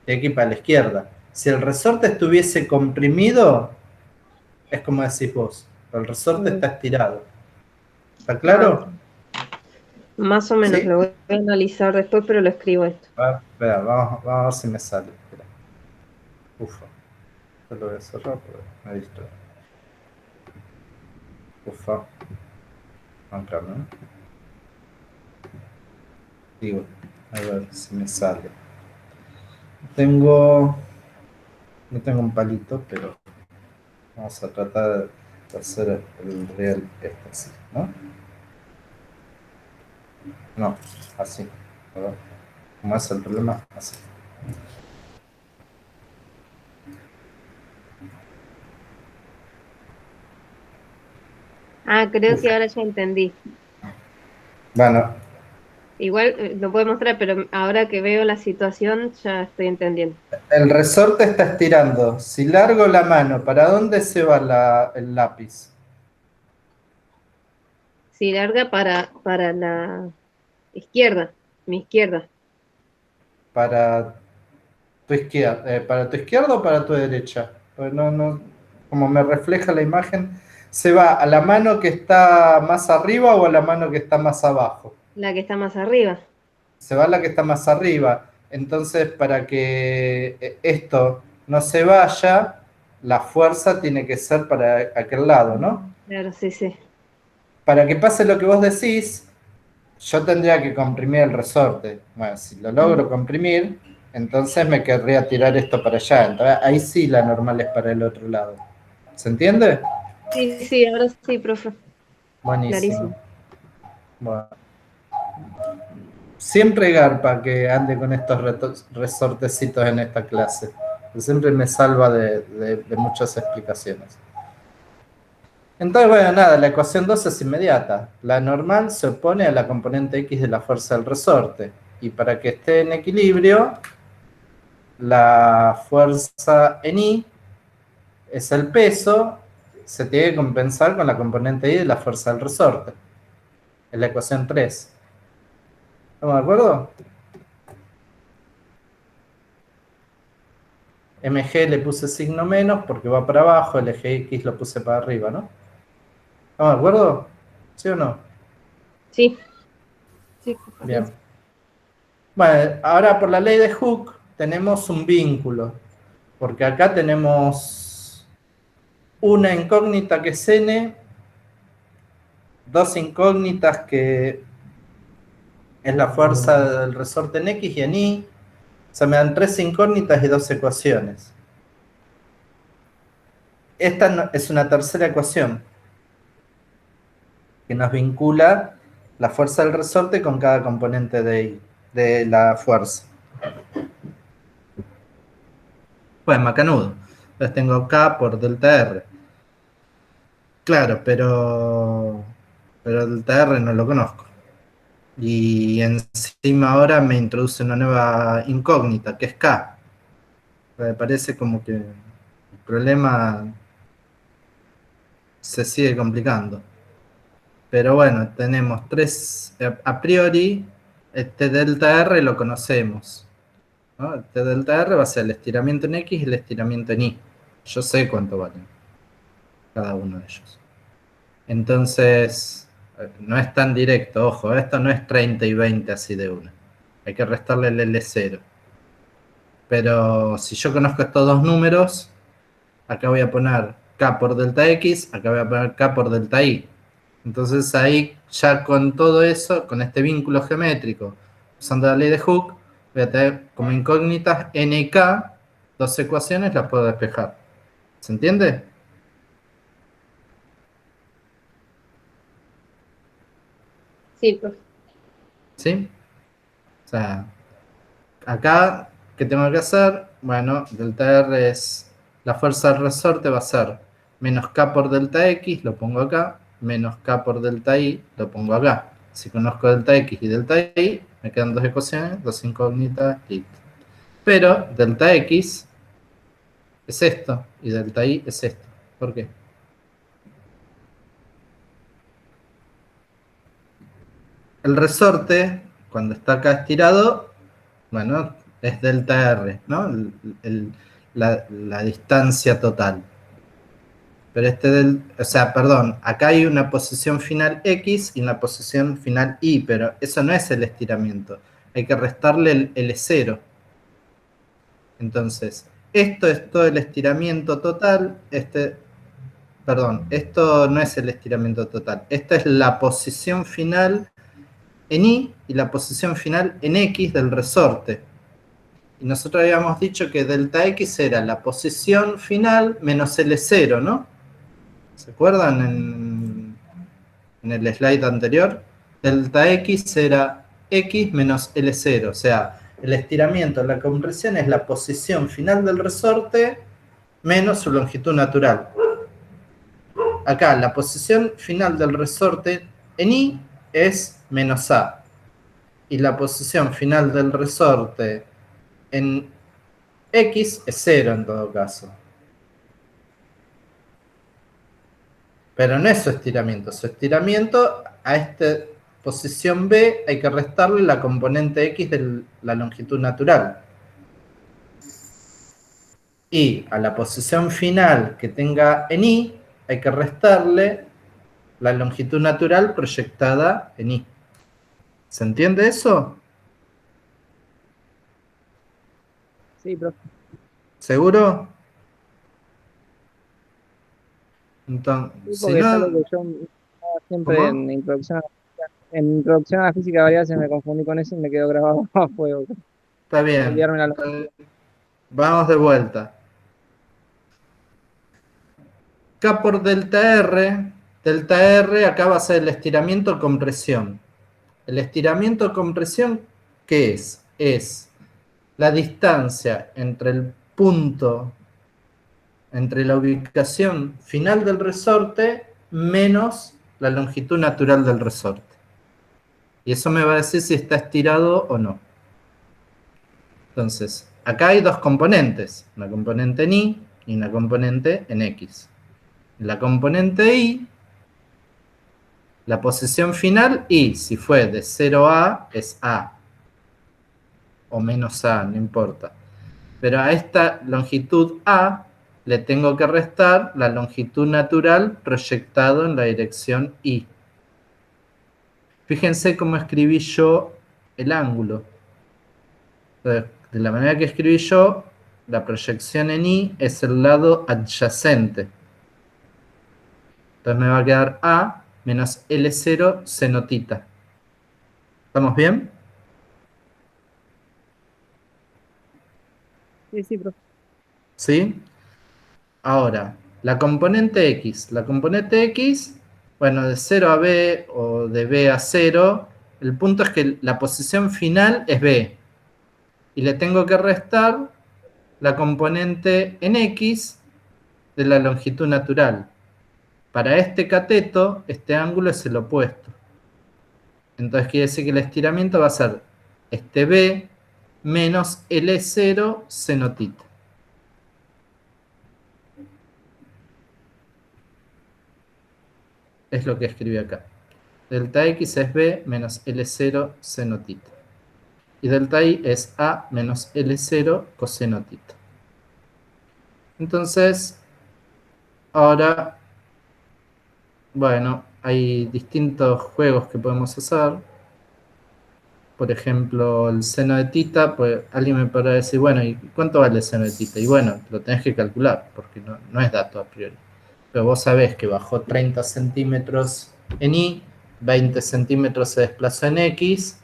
tiene que ir para la izquierda. Si el resorte estuviese comprimido, es como decís vos, el resorte está estirado. ¿Está claro? Más o menos, ¿Sí? lo voy a analizar después, pero lo escribo esto. Espera, vamos a ver si me sale. Espera. Ufa. Esto lo voy a cerrar porque me distrae. Ufa. Acá, ¿no? Digo, a ver si me sale. No tengo un palito, pero vamos a tratar de hacer el real este así, ¿no? No, así. A ver, ¿cómo es el problema? Así. Ah, creo que ahora ya entendí. Bueno, Igual lo puedo mostrar, pero ahora que veo la situación ya estoy entendiendo. el resorte está estirando. Si largo la mano, ¿para dónde se va el lápiz? Si larga para la izquierda, mi izquierda. Para tu izquierda, ¿para tu izquierda o para tu derecha? Pues no, como me refleja la imagen, ¿se va a la mano que está más arriba o a la mano que está más abajo? La que está más arriba. Se va a la que está más arriba. Entonces, para que esto no se vaya, la fuerza tiene que ser para aquel lado, ¿no? Claro, sí, sí. Para que pase lo que vos decís, yo tendría que comprimir el resorte. Bueno, si lo logro comprimir, entonces me querría tirar esto para allá. Entonces, ahí sí la normal es para el otro lado. ¿Se entiende? Sí, sí, ahora sí, profe. Buenísimo. Clarísimo. Bueno. Siempre garpa que ande con estos resortecitos en esta clase. Siempre me salva de muchas explicaciones. Entonces, bueno, nada, la ecuación 2 es inmediata. La normal se opone a la componente X de la fuerza del resorte. Y para que esté en equilibrio, la fuerza en Y es el peso se tiene que compensar con la componente I de la fuerza del resorte. Es la ecuación 3. ¿Estamos de acuerdo? MG le puse signo menos porque va para abajo, el eje X lo puse para arriba, ¿no? ¿Estamos de acuerdo? ¿Sí o no? Sí. Sí, profe. Bien. Bueno, ahora por la ley de Hooke tenemos un vínculo, porque acá tenemos una incógnita que es N, dos incógnitas que es la fuerza del resorte en X y en Y. O sea, me dan 3 incógnitas y 2 ecuaciones. Esta es una tercera ecuación que nos vincula la fuerza del resorte con cada componente de la fuerza. Pues macanudo. Entonces tengo K por delta R. Claro, pero delta R no lo conozco. Y encima ahora me introduce una nueva incógnita, que es K. Me parece como que el problema se sigue complicando. Pero bueno, tenemos tres, a priori, este delta R lo conocemos, ¿no? Este delta R va a ser el estiramiento en X y el estiramiento en Y. Yo sé cuánto valen cada uno de ellos. Entonces, no es tan directo, ojo, esto no es 30 y 20 así de una. Hay que restarle el L0. Pero si yo conozco estos dos números, acá voy a poner K por delta X, acá voy a poner K por delta Y. Entonces ahí ya con todo eso, con este vínculo geométrico, usando la ley de Hooke, voy a tener como incógnitas N y K, dos ecuaciones, las puedo despejar. ¿Se entiende? Sí, profe. ¿Sí? O sea, acá, ¿qué tengo que hacer? Bueno, delta R es la fuerza del resorte, va a ser menos K por delta X, lo pongo acá, menos K por delta Y, lo pongo acá. Si conozco delta X y delta Y, me quedan dos ecuaciones, dos incógnitas, listo. Pero delta X es esto y delta Y es esto. ¿Por qué? El resorte, cuando está acá estirado, bueno, es delta R, ¿no? La distancia total. Pero perdón, acá hay una posición final X y una posición final Y, pero eso no es el estiramiento. Hay que restarle el L0. Entonces, esto es todo el estiramiento total. Perdón, esto no es el estiramiento total. Esta es la posición final en Y y la posición final en X del resorte. Y nosotros habíamos dicho que delta X era la posición final menos L0, ¿no? ¿Se acuerdan en el slide anterior? Delta X era X menos L0, o sea, el estiramiento de la compresión es la posición final del resorte menos su longitud natural. Acá, la posición final del resorte en Y es menos A. Y la posición final del resorte en X es 0 en todo caso. Pero no es su estiramiento. Su estiramiento a esta posición B hay que restarle la componente X de la longitud natural. Y a la posición final que tenga en Y hay que restarle la longitud natural proyectada en Y. ¿Se entiende eso? Sí, profe. ¿Seguro? Entonces, Sí, si porque es algo no, que yo siempre ¿cómo? en introducción a la física variable se me confundí con eso y me quedó grabado a fuego. Está bien. Olvidarme la longitud. Vamos de vuelta. K por delta R acá va a ser el estiramiento compresión. El estiramiento compresión, ¿qué es? Es la distancia entre el punto, entre la ubicación final del resorte menos la longitud natural del resorte. Y eso me va a decir si está estirado o no. Entonces, acá hay dos componentes, una componente en Y y una componente en X. la componente y, la posición final y, si fue de 0 a, es a, o menos a, no importa. Pero a esta longitud a le tengo que restar la longitud natural proyectado en la dirección y. Fíjense cómo escribí yo el ángulo. Entonces, de la manera que escribí yo, la proyección en y es el lado adyacente. Entonces me va a quedar a menos L0 senotita. ¿Estamos bien? Sí, sí, profe. ¿Sí? Ahora, la componente X. La componente X, bueno, de 0 a B o de B a 0, el punto es que la posición final es B. Y le tengo que restar la componente en X de la longitud natural. Para este cateto, este ángulo es el opuesto. Entonces quiere decir que el estiramiento va a ser este B menos L0 senotita. Es lo que escribí acá. Delta X es B menos L0 senotita. Y delta Y es A menos L0 cosenotita. Entonces, ahora, bueno, hay distintos juegos que podemos hacer. Por ejemplo, el seno de tita, pues alguien me podrá decir, bueno, ¿y cuánto vale el seno de tita? Y bueno, lo tenés que calcular, porque no es dato a priori. Pero vos sabés que bajó 30 centímetros en Y, 20 centímetros se desplazó en X,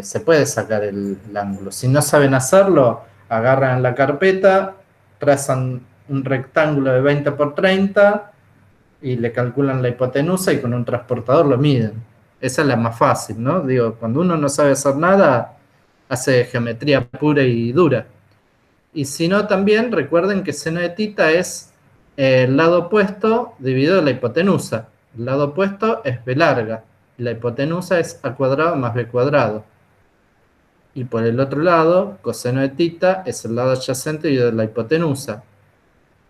se puede sacar el ángulo. Si no saben hacerlo, agarran la carpeta, trazan un rectángulo de 20 por 30 y le calculan la hipotenusa y con un transportador lo miden. Esa es la más fácil, ¿no? Digo, cuando uno no sabe hacer nada, hace geometría pura y dura. Y si no, también recuerden que seno de tita es el lado opuesto dividido la hipotenusa. El lado opuesto es b larga. Y la hipotenusa es a cuadrado más b cuadrado. Y por el otro lado, coseno de tita es el lado adyacente dividido la hipotenusa.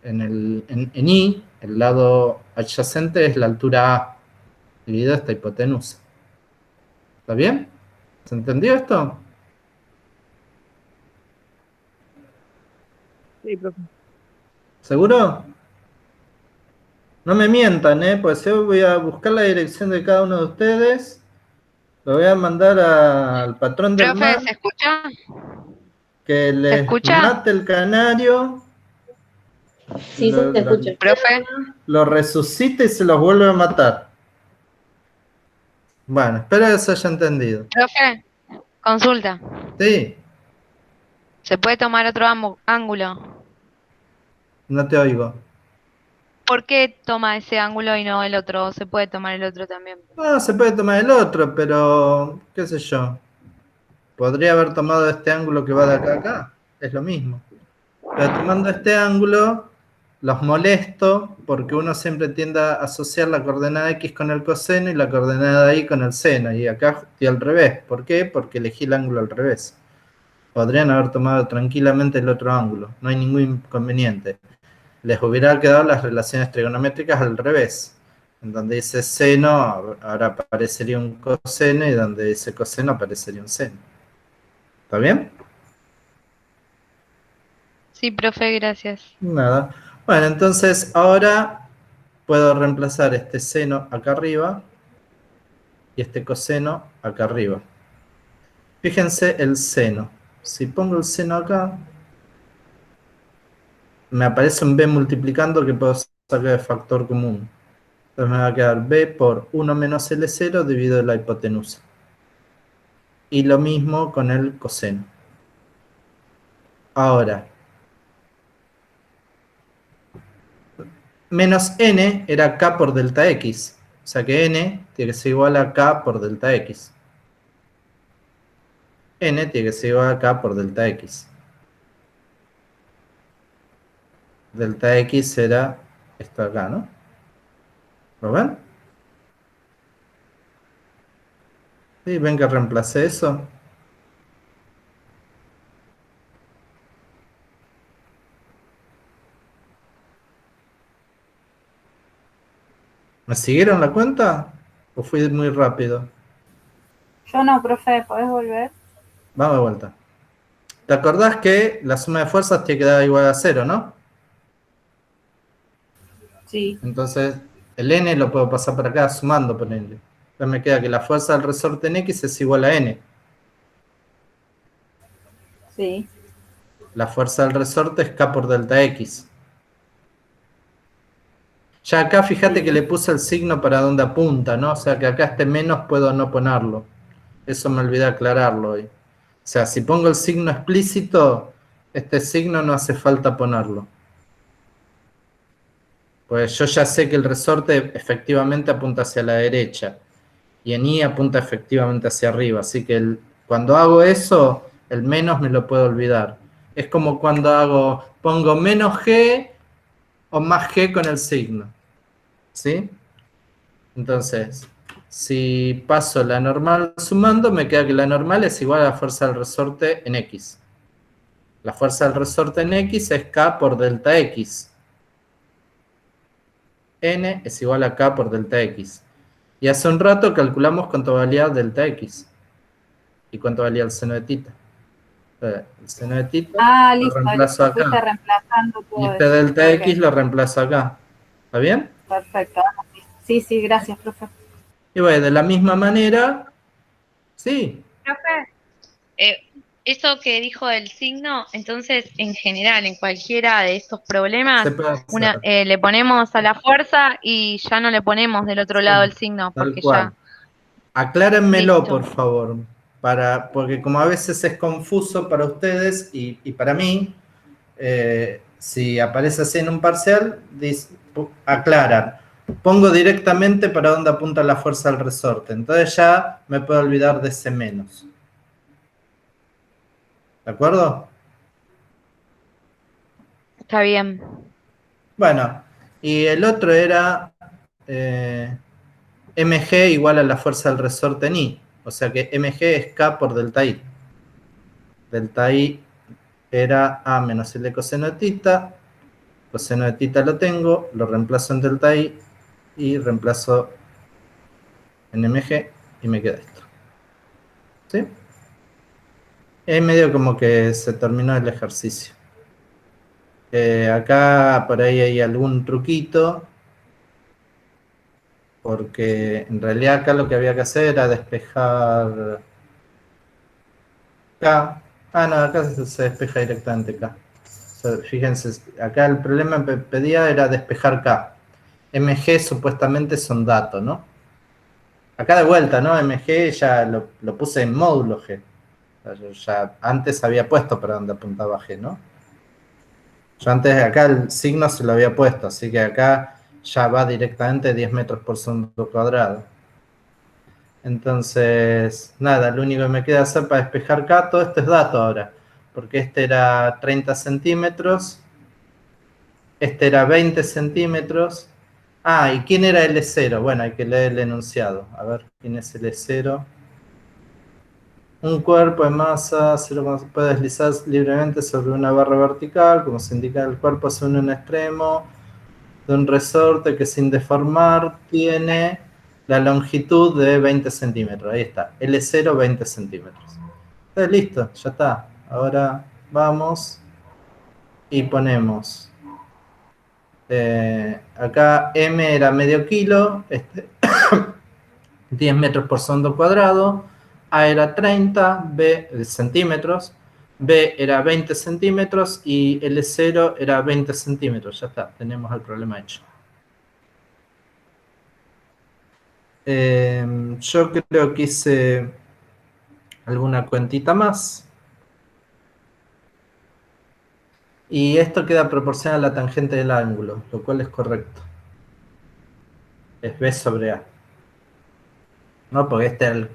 En Y, el lado adyacente es la altura A, dividido esta hipotenusa. ¿Está bien? ¿Se entendió esto? Sí, profe. ¿Seguro? No me mientan, pues yo voy a buscar la dirección de cada uno de ustedes. Lo voy a mandar al patrón del Profe, mar ¿se escucha? que ¿Se les escucha? mate el canario, Sí, se lo, te escucha. Profe, lo resucite y se los vuelve a matar. Bueno, espero que se haya entendido. profe, consulta. Sí, ¿Se puede tomar otro ángulo? no te oigo. ¿Por qué toma ese ángulo y no el otro? ¿Se puede tomar el otro también? No, se puede tomar el otro, pero qué sé yo. Podría haber tomado este ángulo que va de acá a acá. Es lo mismo. Pero tomando este ángulo, los molesto porque uno siempre tiende a asociar la coordenada X con el coseno y la coordenada Y con el seno. Y acá estoy al revés. ¿Por qué? Porque elegí el ángulo al revés. Podrían haber tomado tranquilamente el otro ángulo. No hay ningún inconveniente. Les hubiera quedado las relaciones trigonométricas al revés. En donde dice seno, ahora aparecería un coseno, y donde dice coseno aparecería un seno. ¿Está bien? Sí, profe, gracias. Nada. Bueno, entonces ahora puedo reemplazar este seno acá arriba y este coseno acá arriba. Fíjense el seno. Si pongo el seno acá, me aparece un b multiplicando que puedo sacar de factor común. Entonces me va a quedar b por 1 menos L0 dividido la hipotenusa. Y lo mismo con el coseno. Ahora, menos n era k por delta x. O sea que n tiene que ser igual a k por delta x. N tiene que ser igual a k por delta x. Delta x será esto acá, ¿no? ¿Lo ven? ¿Sí? ¿Ven que reemplacé eso? ¿Me siguieron la cuenta? ¿O fui muy rápido? Yo no, profe, ¿podés volver? Vamos de vuelta. ¿Te acordás que la suma de fuerzas tiene que dar igual a 0, no? Sí, Entonces, el n lo puedo pasar para acá sumando, ponele. Entonces me queda que la fuerza del resorte en x es igual a n. sí. La fuerza del resorte es k por delta x. Ya acá fíjate Sí. que le puse el signo para donde apunta, ¿no? O sea que acá este menos puedo no ponerlo. Eso me olvidé aclararlo hoy. O sea, si pongo el signo explícito, este signo no hace falta ponerlo. Pues yo ya sé que el resorte efectivamente apunta hacia la derecha. Y en I apunta efectivamente hacia arriba. Así que cuando hago eso, el menos me lo puedo olvidar. Es como cuando pongo menos G o más G con el signo. ¿Sí? Entonces, si paso la normal sumando, me queda que la normal es igual a la fuerza del resorte en X. La fuerza del resorte en X es K por delta X. N es igual a K por delta X. Y hace un rato calculamos cuánto valía delta X. Y cuánto valía el seno de tita. El seno de tita Ah, lo listo, reemplazo listo. Fuiste acá. reemplazando Y todo este eso. delta Ok, X lo reemplazo acá. ¿Está bien? perfecto. Sí, sí, gracias, profe. Y bueno, de la misma manera, sí. Profe, eh, eso que dijo del signo, entonces en general, en cualquiera de estos problemas, Se puede hacer. le ponemos a la fuerza y ya no le ponemos del otro lado el Sí, signo, tal porque cual. ya, Aclárenmelo, listo. por favor, porque como a veces es confuso para ustedes y para mí, si aparece así en un parcial, aclaran. Pongo directamente para dónde apunta la fuerza del resorte. Entonces ya me puedo olvidar de ese menos. ¿De acuerdo? Está bien. Bueno, y el otro era mg igual a la fuerza del resorte en I. O sea que mg es k por delta I. Delta I era A menos el de coseno de tita. Coseno de tita lo tengo, lo reemplazo en delta I y reemplazo en mg y me queda esto. ¿Sí? Es medio como que se terminó el ejercicio. Acá por ahí hay algún truquito, porque en realidad acá lo que había que hacer era despejar K. Ah, no, acá se despeja directamente K. O sea, fíjense, acá el problema que pedía era despejar K. MG supuestamente son datos, ¿no? Acá de vuelta, ¿no? MG ya lo puse en módulo G. O sea, yo ya antes había puesto para donde apuntaba G, ¿no? Yo antes acá el signo se lo había puesto, así que acá ya va directamente 10 metros por segundo cuadrado. Entonces, nada, lo único que me queda hacer para despejar K, todo esto es dato ahora, porque este era 30 centímetros, este era 20 centímetros. Ah, ¿y quién era L0? Bueno, hay que leer el enunciado. A ver, ¿quién es L0? Un cuerpo de masa 0, puede deslizar libremente sobre una barra vertical, como se indica el cuerpo es un extremo de un resorte que sin deformar tiene la longitud de 20 centímetros. Ahí está, L0, 20 centímetros. Entonces, listo, ya está. Ahora vamos y ponemos... acá M era medio kilo, 10 metros por segundo cuadrado, A era 30 centímetros, B era 20 centímetros y L0 era 20 centímetros. Ya está, tenemos el problema hecho. Yo creo que hice alguna cuentita más. Y esto queda proporcional a la tangente del ángulo, lo cual es correcto. Es B sobre A. ¿No? Porque este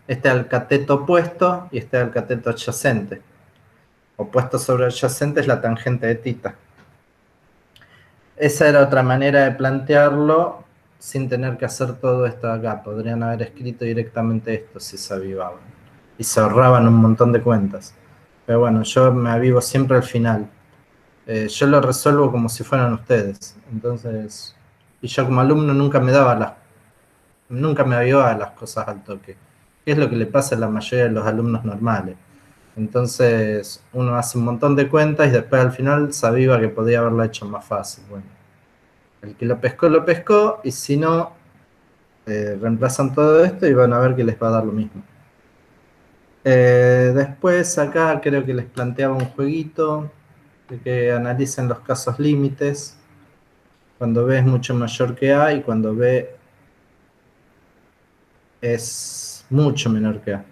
es el cateto opuesto y este es el cateto adyacente. Opuesto sobre adyacente es la tangente de tita. Esa era otra manera de plantearlo sin tener que hacer todo esto acá. Podrían haber escrito directamente esto si se avivaban. Y se ahorraban un montón de cuentas. Pero bueno, yo me avivo siempre al final. Yo lo resuelvo como si fueran ustedes. Entonces, y yo como alumno nunca me avivaba las cosas al toque, que es lo que le pasa a la mayoría de los alumnos normales. Entonces uno hace un montón de cuentas y después al final se aviva que podía haberlo hecho más fácil. Bueno, el que lo pescó, y si no, reemplazan todo esto y van a ver que les va a dar lo mismo. Después acá creo que les planteaba un jueguito de que analicen los casos límites, cuando B es mucho mayor que A y cuando B es mucho menor que A.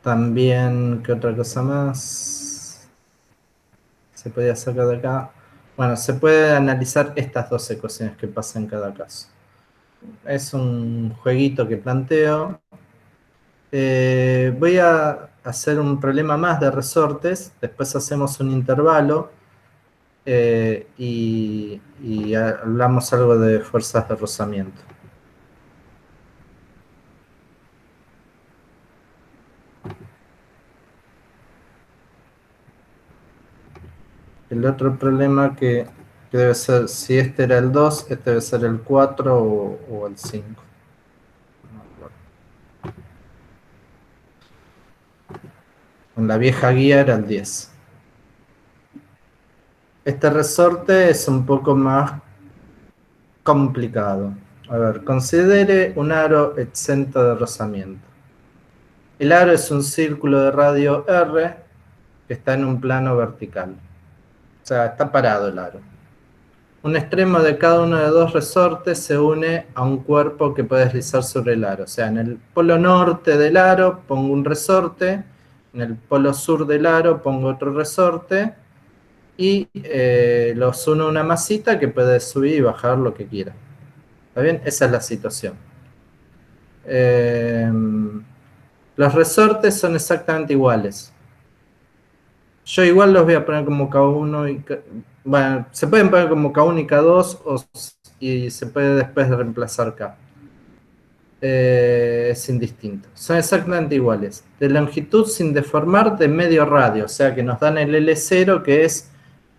También, ¿qué otra cosa más se podía sacar de acá? Bueno, se puede analizar estas dos ecuaciones que pasan en cada caso. Es un jueguito que planteo. Voy a hacer un problema más de resortes, después hacemos un intervalo y hablamos algo de fuerzas de rozamiento. El otro problema que debe ser, si este era el 2, este debe ser el 4 o el 5. En la vieja guía era el 10. Este resorte es un poco más complicado. A ver, considere un aro exento de rozamiento. El aro es un círculo de radio R que está en un plano vertical. O sea, está parado el aro. Un extremo de cada uno de dos resortes se une a un cuerpo que puede deslizar sobre el aro. O sea, en el polo norte del aro pongo un resorte, en el polo sur del aro pongo otro resorte y los uno a una masita que puede subir y bajar lo que quiera. ¿Está bien? Esa es la situación. Los resortes son exactamente iguales. Yo igual los voy a poner como K1 y bueno, se pueden poner como K1 y K2 y se puede después reemplazar K. Es indistinto. Son exactamente iguales. De longitud sin deformar de medio radio, o sea que nos dan el L0 que es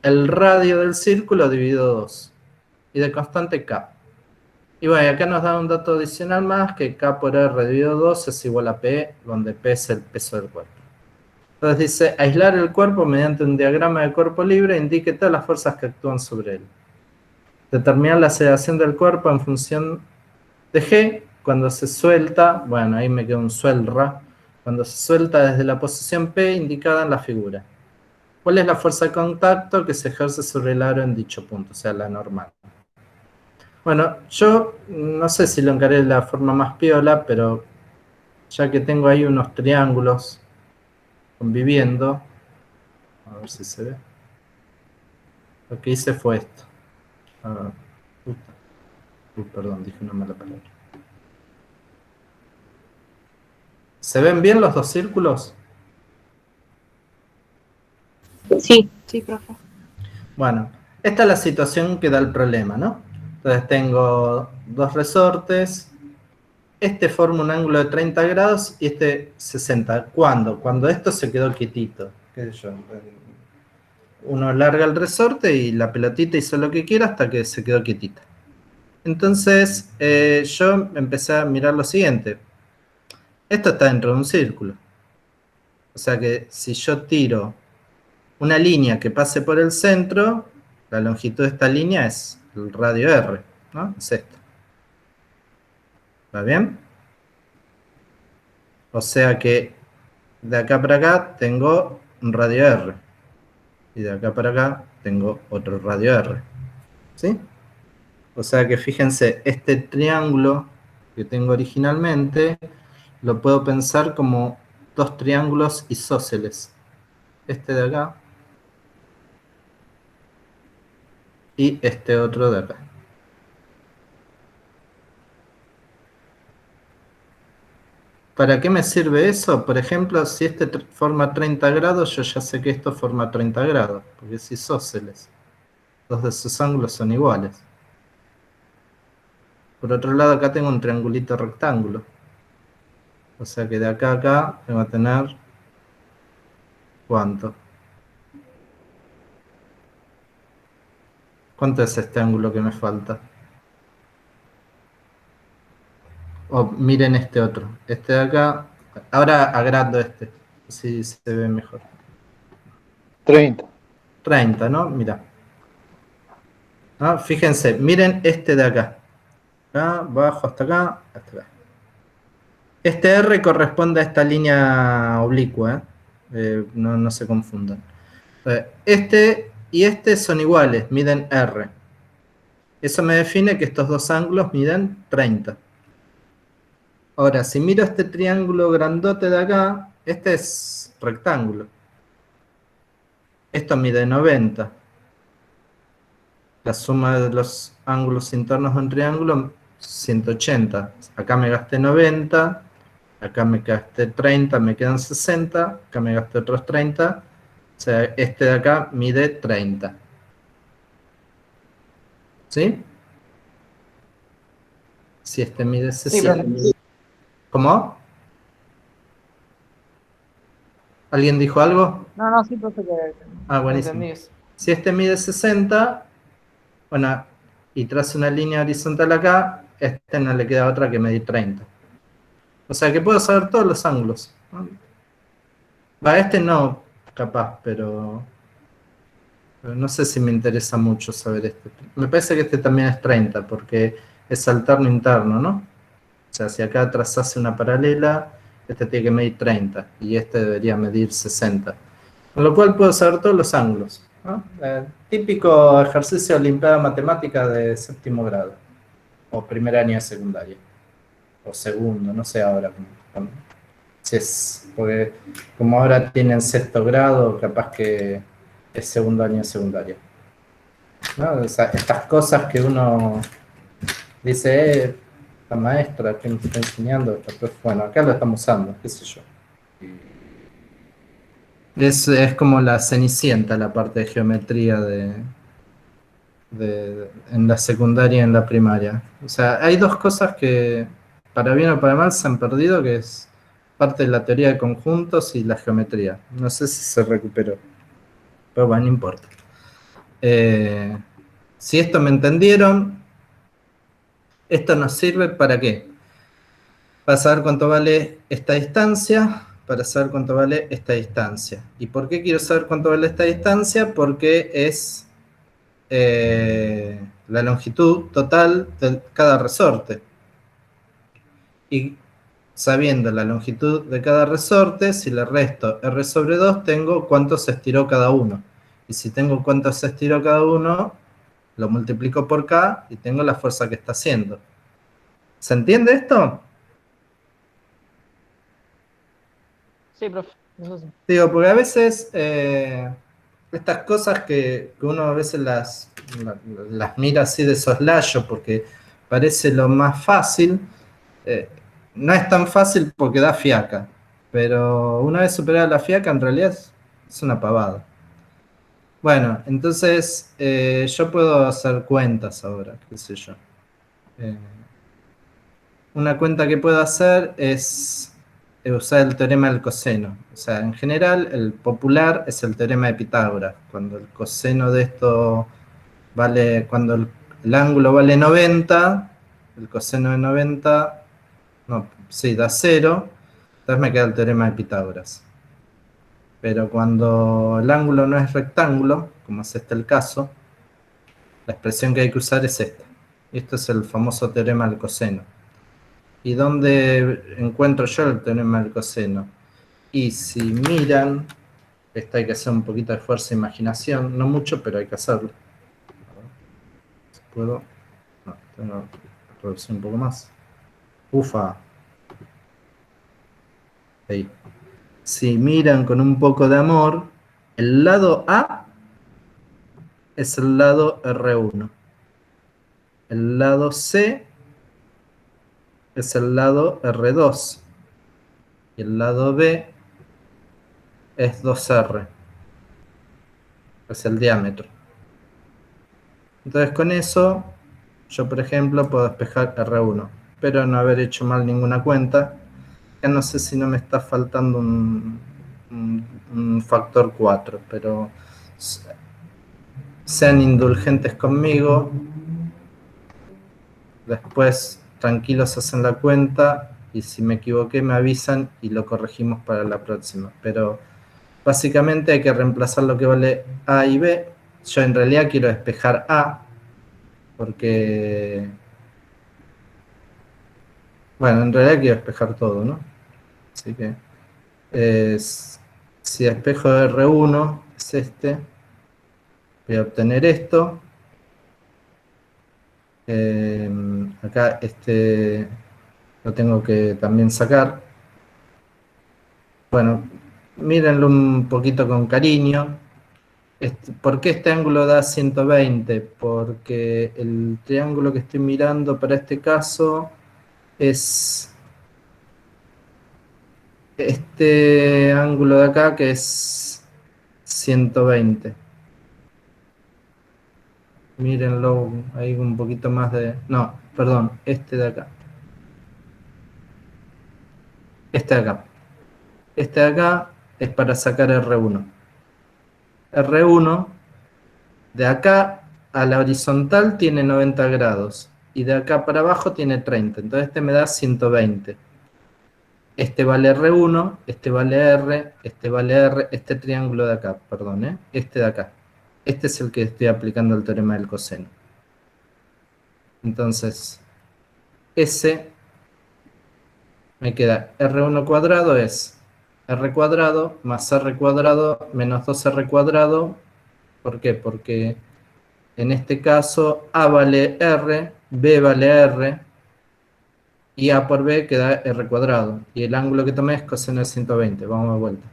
el radio del círculo dividido 2 y de constante K. Y bueno, acá nos da un dato adicional más que K por R dividido 2 es igual a P, donde P es el peso del cuerpo. Entonces dice, aislar el cuerpo mediante un diagrama de cuerpo libre indique todas las fuerzas que actúan sobre él. Determinar la aceleración del cuerpo en función de G, cuando se suelta, bueno, ahí me queda un suelra, cuando se suelta desde la posición P indicada en la figura. ¿Cuál es la fuerza de contacto que se ejerce sobre el aro en dicho punto? O sea, la normal. Bueno, yo no sé si lo encaré de la forma más piola, pero ya que tengo ahí unos triángulos conviviendo, a ver si se ve. Lo que hice fue esto. Perdón, dije una mala palabra. ¿Se ven bien los dos círculos? Sí. Sí, profe. Bueno, esta es la situación que da el problema, ¿no? Entonces tengo dos resortes. Este forma un ángulo de 30 grados y este 60. ¿Cuándo? Cuando esto se quedó quietito. ¿Qué sé yo? Uno larga el resorte y la pelotita hizo lo que quiera hasta que se quedó quietita. Entonces yo empecé a mirar lo siguiente. Esto está dentro de un círculo. O sea que si yo tiro una línea que pase por el centro, la longitud de esta línea es el radio R, ¿no? Es esto. ¿Va bien? O sea que de acá para acá tengo un radio R. Y de acá para acá tengo otro radio R. ¿Sí? O sea que fíjense, este triángulo que tengo originalmente lo puedo pensar como dos triángulos isósceles. Este de acá y este otro de acá. ¿Para qué me sirve eso? Por ejemplo, si este forma 30 grados, yo ya sé que esto forma 30 grados, porque es isósceles. Dos de esos ángulos son iguales. Por otro lado, acá tengo un triangulito rectángulo. O sea que de acá a acá tengo que tener ¿Cuánto? ¿Cuánto es este ángulo que me falta? O miren este otro. Este de acá. Ahora agrando este. Así se ve mejor. 30. 30, ¿no? Mira. ¿No? Fíjense, miren este de acá. Acá, bajo hasta acá, hasta acá. Este R corresponde a esta línea oblicua, no se confundan. Este y este son iguales, miden R. Eso me define que estos dos ángulos miden 30. Ahora, si miro este triángulo grandote de acá, este es rectángulo. Esto mide 90. La suma de los ángulos internos de un triángulo, 180. Acá me gasté 90. Acá me gasté 30, me quedan 60. Acá me gasté otros 30. O sea, este de acá mide 30. ¿Sí? Si este mide 60. ¿Cómo? ¿Alguien dijo algo? No, sí, profe, Ah, buenísimo. entendí eso. Si este mide 60, bueno, y trazo una línea horizontal acá, este no le queda otra que medir 30. O sea que puedo saber todos los ángulos, ¿no? Va, este no, capaz, pero no sé si me interesa mucho saber este. Me parece que este también es 30, porque es alterno interno, ¿no? O sea, si acá trazase una paralela, este tiene que medir 30, y este debería medir 60. Con lo cual puedo saber todos los ángulos, ¿no? Típico ejercicio de olimpiada matemática de séptimo grado, o primer año de secundaria, o segundo, no sé ahora. Si es, porque como ahora tienen sexto grado, capaz que es segundo año de secundaria, ¿no? O sea, estas cosas que uno dice, la maestra que me está enseñando, bueno, acá lo estamos usando, qué sé yo. Es como la cenicienta, la parte de geometría en la secundaria y en la primaria. O sea, hay dos cosas que, para bien o para mal, se han perdido, que es parte de la teoría de conjuntos y la geometría. No sé si se recuperó, pero bueno, no importa. Si esto me entendieron, esto nos sirve ¿para qué? Para saber cuánto vale esta distancia, para saber cuánto vale esta distancia. ¿Y por qué quiero saber cuánto vale esta distancia? Porque es la longitud total de cada resorte. Y sabiendo la longitud de cada resorte, si le resto R sobre 2, tengo cuánto se estiró cada uno. Y si tengo cuánto se estiró cada uno, lo multiplico por K y tengo la fuerza que está haciendo. ¿Se entiende esto? Sí, profe, eso sí. Digo, porque a veces estas cosas que uno a veces las mira así de soslayo porque parece lo más fácil, no es tan fácil porque da fiaca, pero una vez superada la fiaca en realidad es una pavada. Bueno, entonces yo puedo hacer cuentas ahora, qué sé yo. Una cuenta que puedo hacer es usar el teorema del coseno. O sea, en general, el popular es el teorema de Pitágoras. Cuando el coseno de esto vale, cuando el ángulo vale 90, el coseno de 90, no, sí, da 0, entonces me queda el teorema de Pitágoras. Pero cuando el ángulo no es rectángulo, como es este el caso, la expresión que hay que usar es esta. Y esto es el famoso teorema del coseno. ¿Y dónde encuentro yo el teorema del coseno? Y si miran, esto hay que hacer un poquito de fuerza de imaginación, no mucho, pero hay que hacerlo. Si puedo, no, tengo que reducir un poco más. Ufa. Ahí. Si miran con un poco de amor, el lado A es el lado R1. El lado C es el lado R2. Y el lado B es 2R. Es el diámetro. Entonces con eso, yo por ejemplo puedo despejar R1. Espero no haber hecho mal ninguna cuenta. Ya no sé si no me está faltando un un factor 4, pero sean indulgentes conmigo, después tranquilos hacen la cuenta y si me equivoqué me avisan y lo corregimos para la próxima, pero básicamente hay que reemplazar lo que vale A y B. Yo en realidad quiero despejar A porque, bueno, en realidad quiero despejar todo, ¿no? Así que si despejo R1 es este, voy a obtener esto. Acá este lo tengo que también sacar. Bueno, mírenlo un poquito con cariño. ¿Por qué este ángulo da 120? Porque el triángulo que estoy mirando para este caso es este ángulo de acá, que es 120. Mírenlo, hay un poquito más de... No, perdón, este de acá. Este de acá. Este de acá es para sacar R1. R1 de acá a la horizontal tiene 90 grados y de acá para abajo tiene 30. Entonces este me da 120. Este vale R1, este vale R, este vale R, este triángulo de acá, perdón, este de acá. Este es el que estoy aplicando el teorema del coseno. Entonces, ese me queda R1 cuadrado es R cuadrado más R cuadrado menos 2R cuadrado. ¿Por qué? Porque en este caso A vale R, B vale R, y A por B queda R cuadrado. Y el ángulo que tomé es coseno de 120. Vamos de vuelta.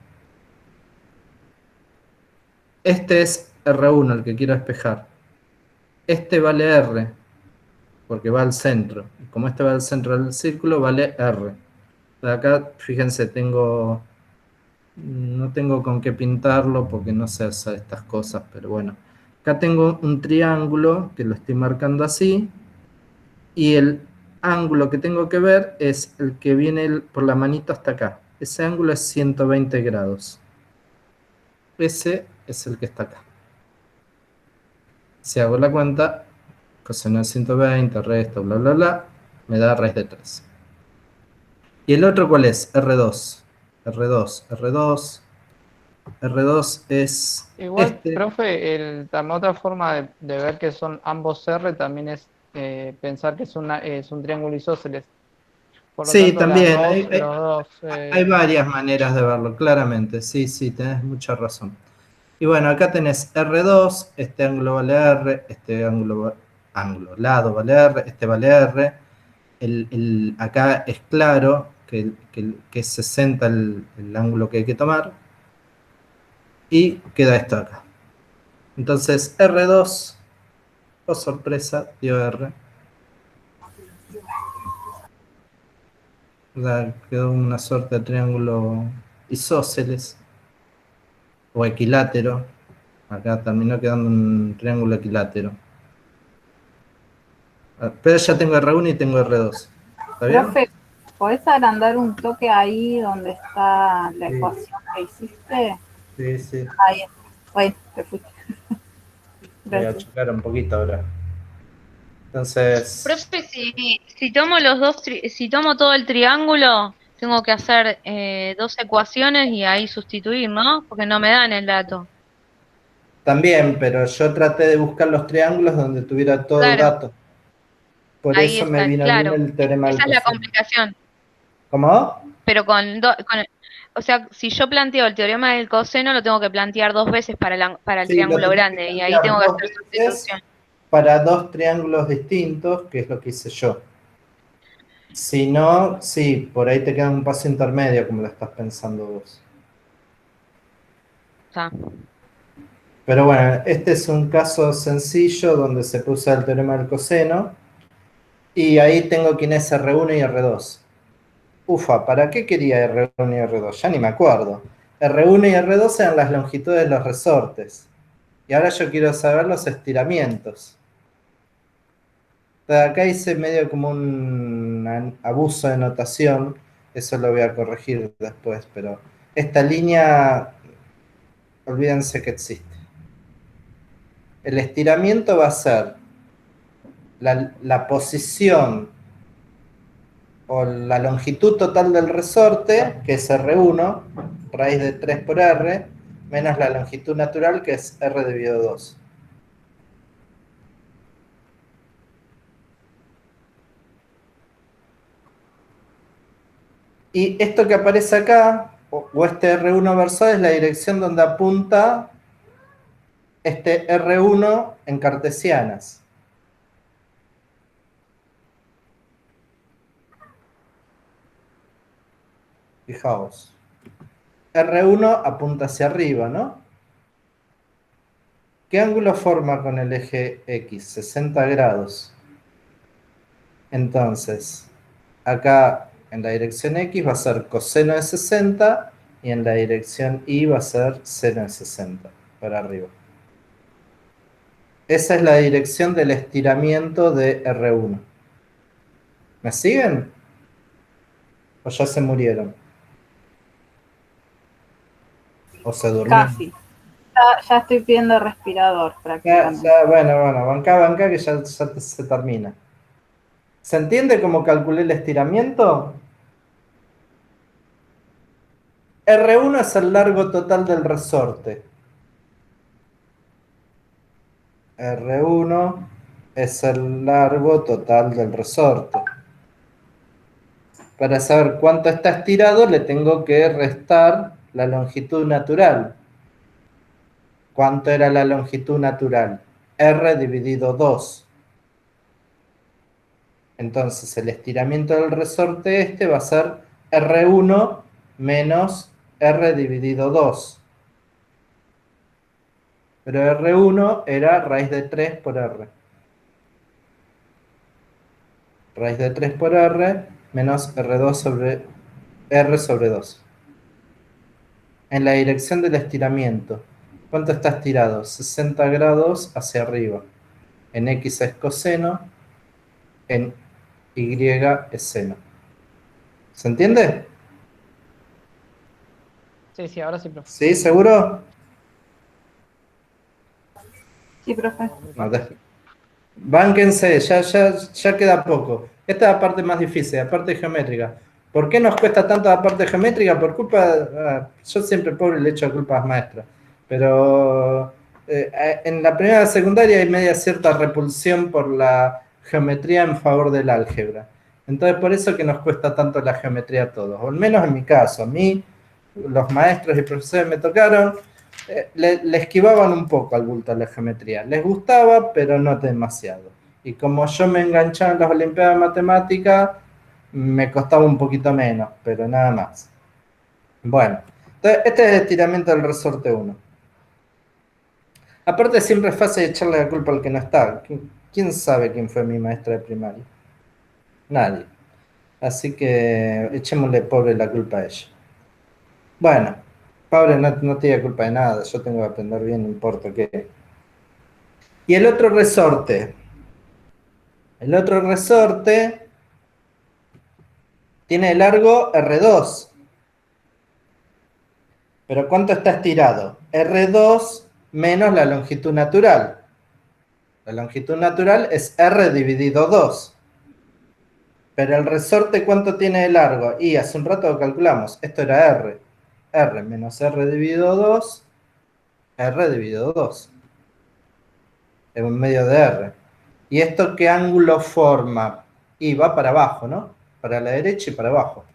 Este es R1, el que quiero despejar. Este vale R, porque va al centro. Y como este va al centro del círculo, vale R. De acá, fíjense, no tengo con qué pintarlo porque no sé hacer estas cosas, pero bueno. Acá tengo un triángulo que lo estoy marcando así. Y el ángulo que tengo que ver es el que viene por la manito hasta acá. Ese ángulo es 120 grados. Ese es el que está acá. Si hago la cuenta, coseno de 120, resto, bla, bla, bla, me da raíz de 3. ¿Y el otro cuál es? R2. R2, R2. R2 es Igual, este. profe, otra forma de ver que son ambos R también es pensar que es un triángulo isósceles. Por lo Sí, tanto, también. los dos Hay varias maneras de verlo, claramente. Sí, sí, tenés mucha razón. Y bueno, acá tenés R2, este ángulo vale R, este lado vale R, este vale R. Acá es claro que es 60 el ángulo que hay que tomar. Y queda esto acá. Entonces R2, oh sorpresa, dio R. Quedó una suerte de triángulo isósceles o equilátero. Acá terminó quedando un triángulo equilátero. Pero ya tengo R1 y tengo R2. ¿Está bien? Profe, ¿podés agrandar un toque ahí donde está la Sí. ecuación que hiciste? Sí, sí. Ahí, bueno, te fuiste. Voy a Gracias. chocar un poquito ahora. Entonces, Profe, si tomo si tomo todo el triángulo, tengo que hacer dos ecuaciones y ahí sustituir, ¿no? Porque no me dan el dato. también, pero yo traté de buscar los triángulos donde tuviera todo el Claro, dato. Por ahí eso me está, vino bien claro. el teorema del Esa es la coseno. complicación. ¿Cómo? Pero o sea, si yo planteo el teorema del coseno, lo tengo que plantear dos veces para el Sí, lo triángulo tenés que grande y ahí plantear tengo que dos hacer veces sustitución. para dos triángulos distintos, que es lo que hice yo. Si no, sí, por ahí te queda un paso intermedio, como lo estás pensando vos. Está. Pero bueno, este es un caso sencillo donde se puede usar el teorema del coseno. Y ahí tengo quién es R1 y R2. Ufa, ¿para qué quería R1 y R2? Ya ni me acuerdo. R1 y R2 eran las longitudes de los resortes. Y ahora yo quiero saber los estiramientos. Acá hice medio como un abuso de notación. Eso lo voy a corregir después, pero esta línea, olvídense que existe. El estiramiento va a ser la posición o la longitud total del resorte, que es R1, raíz de 3 por R, menos la longitud natural, que es R dividido 2. Y esto que aparece acá, o este R1 versor, es la dirección donde apunta este R1 en cartesianas. Fijaos. R1 apunta hacia arriba, ¿no? ¿Qué ángulo forma con el eje X? 60 grados. Entonces, acá en la dirección X va a ser coseno de 60 y en la dirección Y va a ser seno de 60, para arriba. Esa es la dirección del estiramiento de R1. ¿Me siguen? ¿O ya se murieron? ¿O se durmieron? Casi. Ya estoy pidiendo respirador prácticamente. Bueno, banca que ya se termina. ¿Se entiende cómo calculé el estiramiento? R1 es el largo total del resorte. R1 es el largo total del resorte. Para saber cuánto está estirado, le tengo que restar la longitud natural. ¿Cuánto era la longitud natural? R dividido 2. Entonces, el estiramiento del resorte este va a ser R1 menos R dividido 2. Pero R1 era raíz de 3 por R. Raíz de 3 por R menos R2 sobre R sobre 2. En la dirección del estiramiento, ¿cuánto está estirado? 60 grados hacia arriba. En X es coseno, en Y es seno. ¿Se entiende? Sí, ahora sí, profe. ¿Sí? ¿Seguro? Sí, profe. No, bánquense, ya queda poco. Esta es la parte más difícil, la parte geométrica. ¿Por qué nos cuesta tanto la parte geométrica? Por culpa, yo siempre pobre le echo culpas maestras, pero en la primera secundaria hay media cierta repulsión por la geometría en favor del álgebra. Entonces por eso que nos cuesta tanto la geometría a todos, o al menos en mi caso. A mí, los maestros y profesores me tocaron, le esquivaban un poco al bulto a la geometría. Les gustaba, pero no demasiado. Y como yo me enganchaba en las Olimpiadas de Matemáticas, me costaba un poquito menos, pero nada más. Bueno, entonces este es el estiramiento del resorte 1. Aparte siempre es fácil echarle la culpa al que no está. ¿Quién sabe quién fue mi maestra de primaria? Nadie. Así que echémosle pobre la culpa a ella. Bueno, pobre no tiene culpa de nada, yo tengo que aprender bien, no importa qué. Y el otro resorte. El otro resorte tiene largo R2. Pero ¿cuánto está estirado? R2 menos la longitud natural. La longitud natural es R dividido 2. Pero el resorte, ¿cuánto tiene de largo? Y hace un rato lo calculamos. Esto era R. R menos R dividido 2. R dividido 2. En medio de R. ¿Y esto qué ángulo forma? Y va para abajo, ¿no? Para la derecha y para abajo.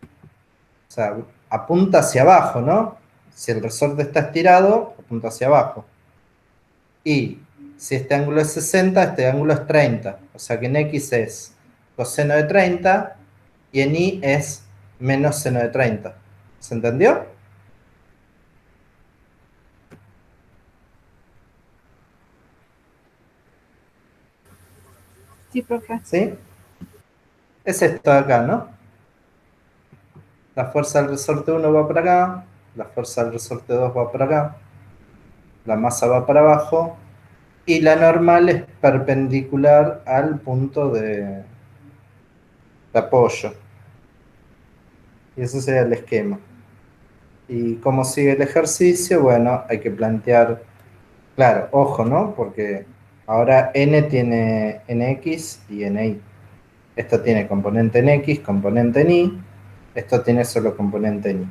O sea, apunta hacia abajo, ¿no? Si el resorte está estirado, apunta hacia abajo. Y si este ángulo es 60, este ángulo es 30. O sea que en X es coseno de 30 y en Y es menos seno de 30. ¿Se entendió? Sí, profe. ¿Sí? Es esto de acá, ¿no? La fuerza del resorte 1 va para acá, la fuerza del resorte 2 va para acá, la masa va para abajo y la normal es perpendicular al punto de apoyo. Y ese sería el esquema. ¿Y cómo sigue el ejercicio? Bueno, hay que plantear, claro, ojo, ¿no? Porque ahora n tiene nx y ny. Esto tiene componente en x, componente en y. Esto tiene solo componente en y.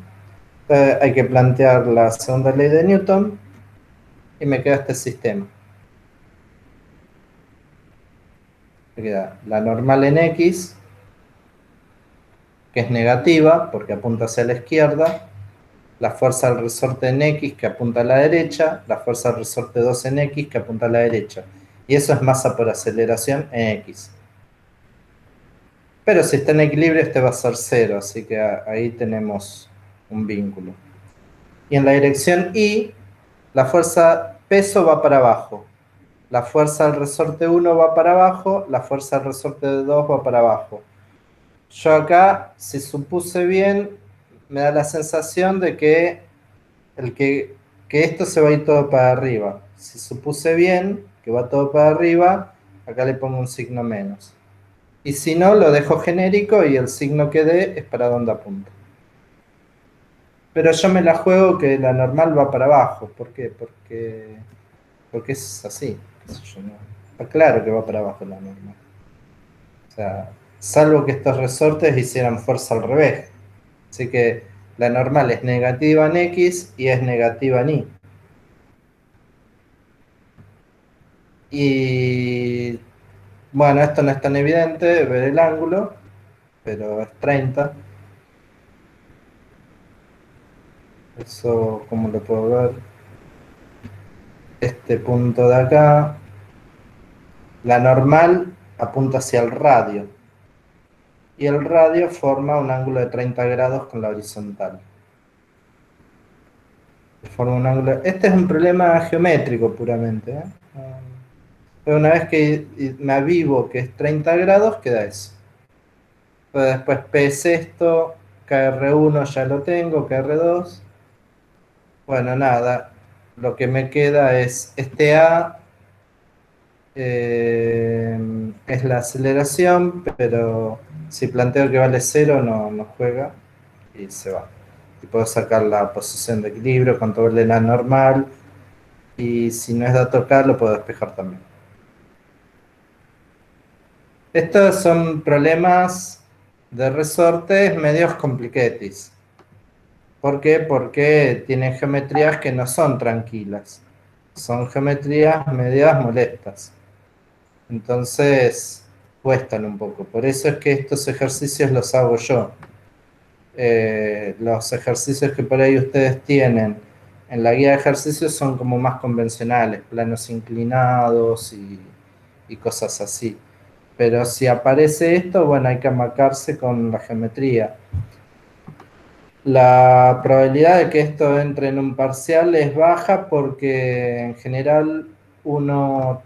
Entonces hay que plantear la segunda ley de Newton y me queda este sistema. Me queda la normal en x, que es negativa porque apunta hacia la izquierda, la fuerza del resorte en x que apunta a la derecha, la fuerza del resorte 2 en x que apunta a la derecha. Y eso es masa por aceleración en x. Pero si está en equilibrio, este va a ser 0, así que ahí tenemos un vínculo. Y en la dirección y, la fuerza peso va para abajo. La fuerza del resorte 1 va para abajo, la fuerza del resorte 2 va para abajo. Yo acá, si supuse bien, me da la sensación de que esto se va a ir todo para arriba. Si supuse bien que va todo para arriba, acá le pongo un signo menos. Y si no, lo dejo genérico y el signo que dé es para donde apunta. Pero yo me la juego que la normal va para abajo. ¿Por qué? Porque es así. Qué sé yo, ¿no? Está claro que va para abajo la normal. O sea, salvo que estos resortes hicieran fuerza al revés. Así que la normal es negativa en x y es negativa en y. Y bueno, esto no es tan evidente, ver el ángulo, pero es 30. Eso, ¿cómo lo puedo ver? Este punto de acá, la normal apunta hacia el radio. Y el radio forma un ángulo de 30 grados con la horizontal. Forma un ángulo. Este es un problema geométrico puramente, ¿eh? Pero una vez que me avivo que es 30 grados, queda eso. Entonces después P es esto, KR1 ya lo tengo, KR2. Bueno, nada, lo que me queda es este A, es la aceleración, pero si planteo que vale 0 no juega y se va. Y puedo sacar la posición de equilibrio, cuánto vale la normal, y si no es dato K lo puedo despejar también. Estos son problemas de resortes medios complicatis. ¿Por qué? Porque tienen geometrías que no son tranquilas. Son geometrías medias molestas. Entonces, cuestan un poco. Por eso es que estos ejercicios los hago yo. Los ejercicios que por ahí ustedes tienen en la guía de ejercicios son como más convencionales, planos inclinados y cosas así. Pero si aparece esto, bueno, hay que amacarse con la geometría. La probabilidad de que esto entre en un parcial es baja porque en general uno tiene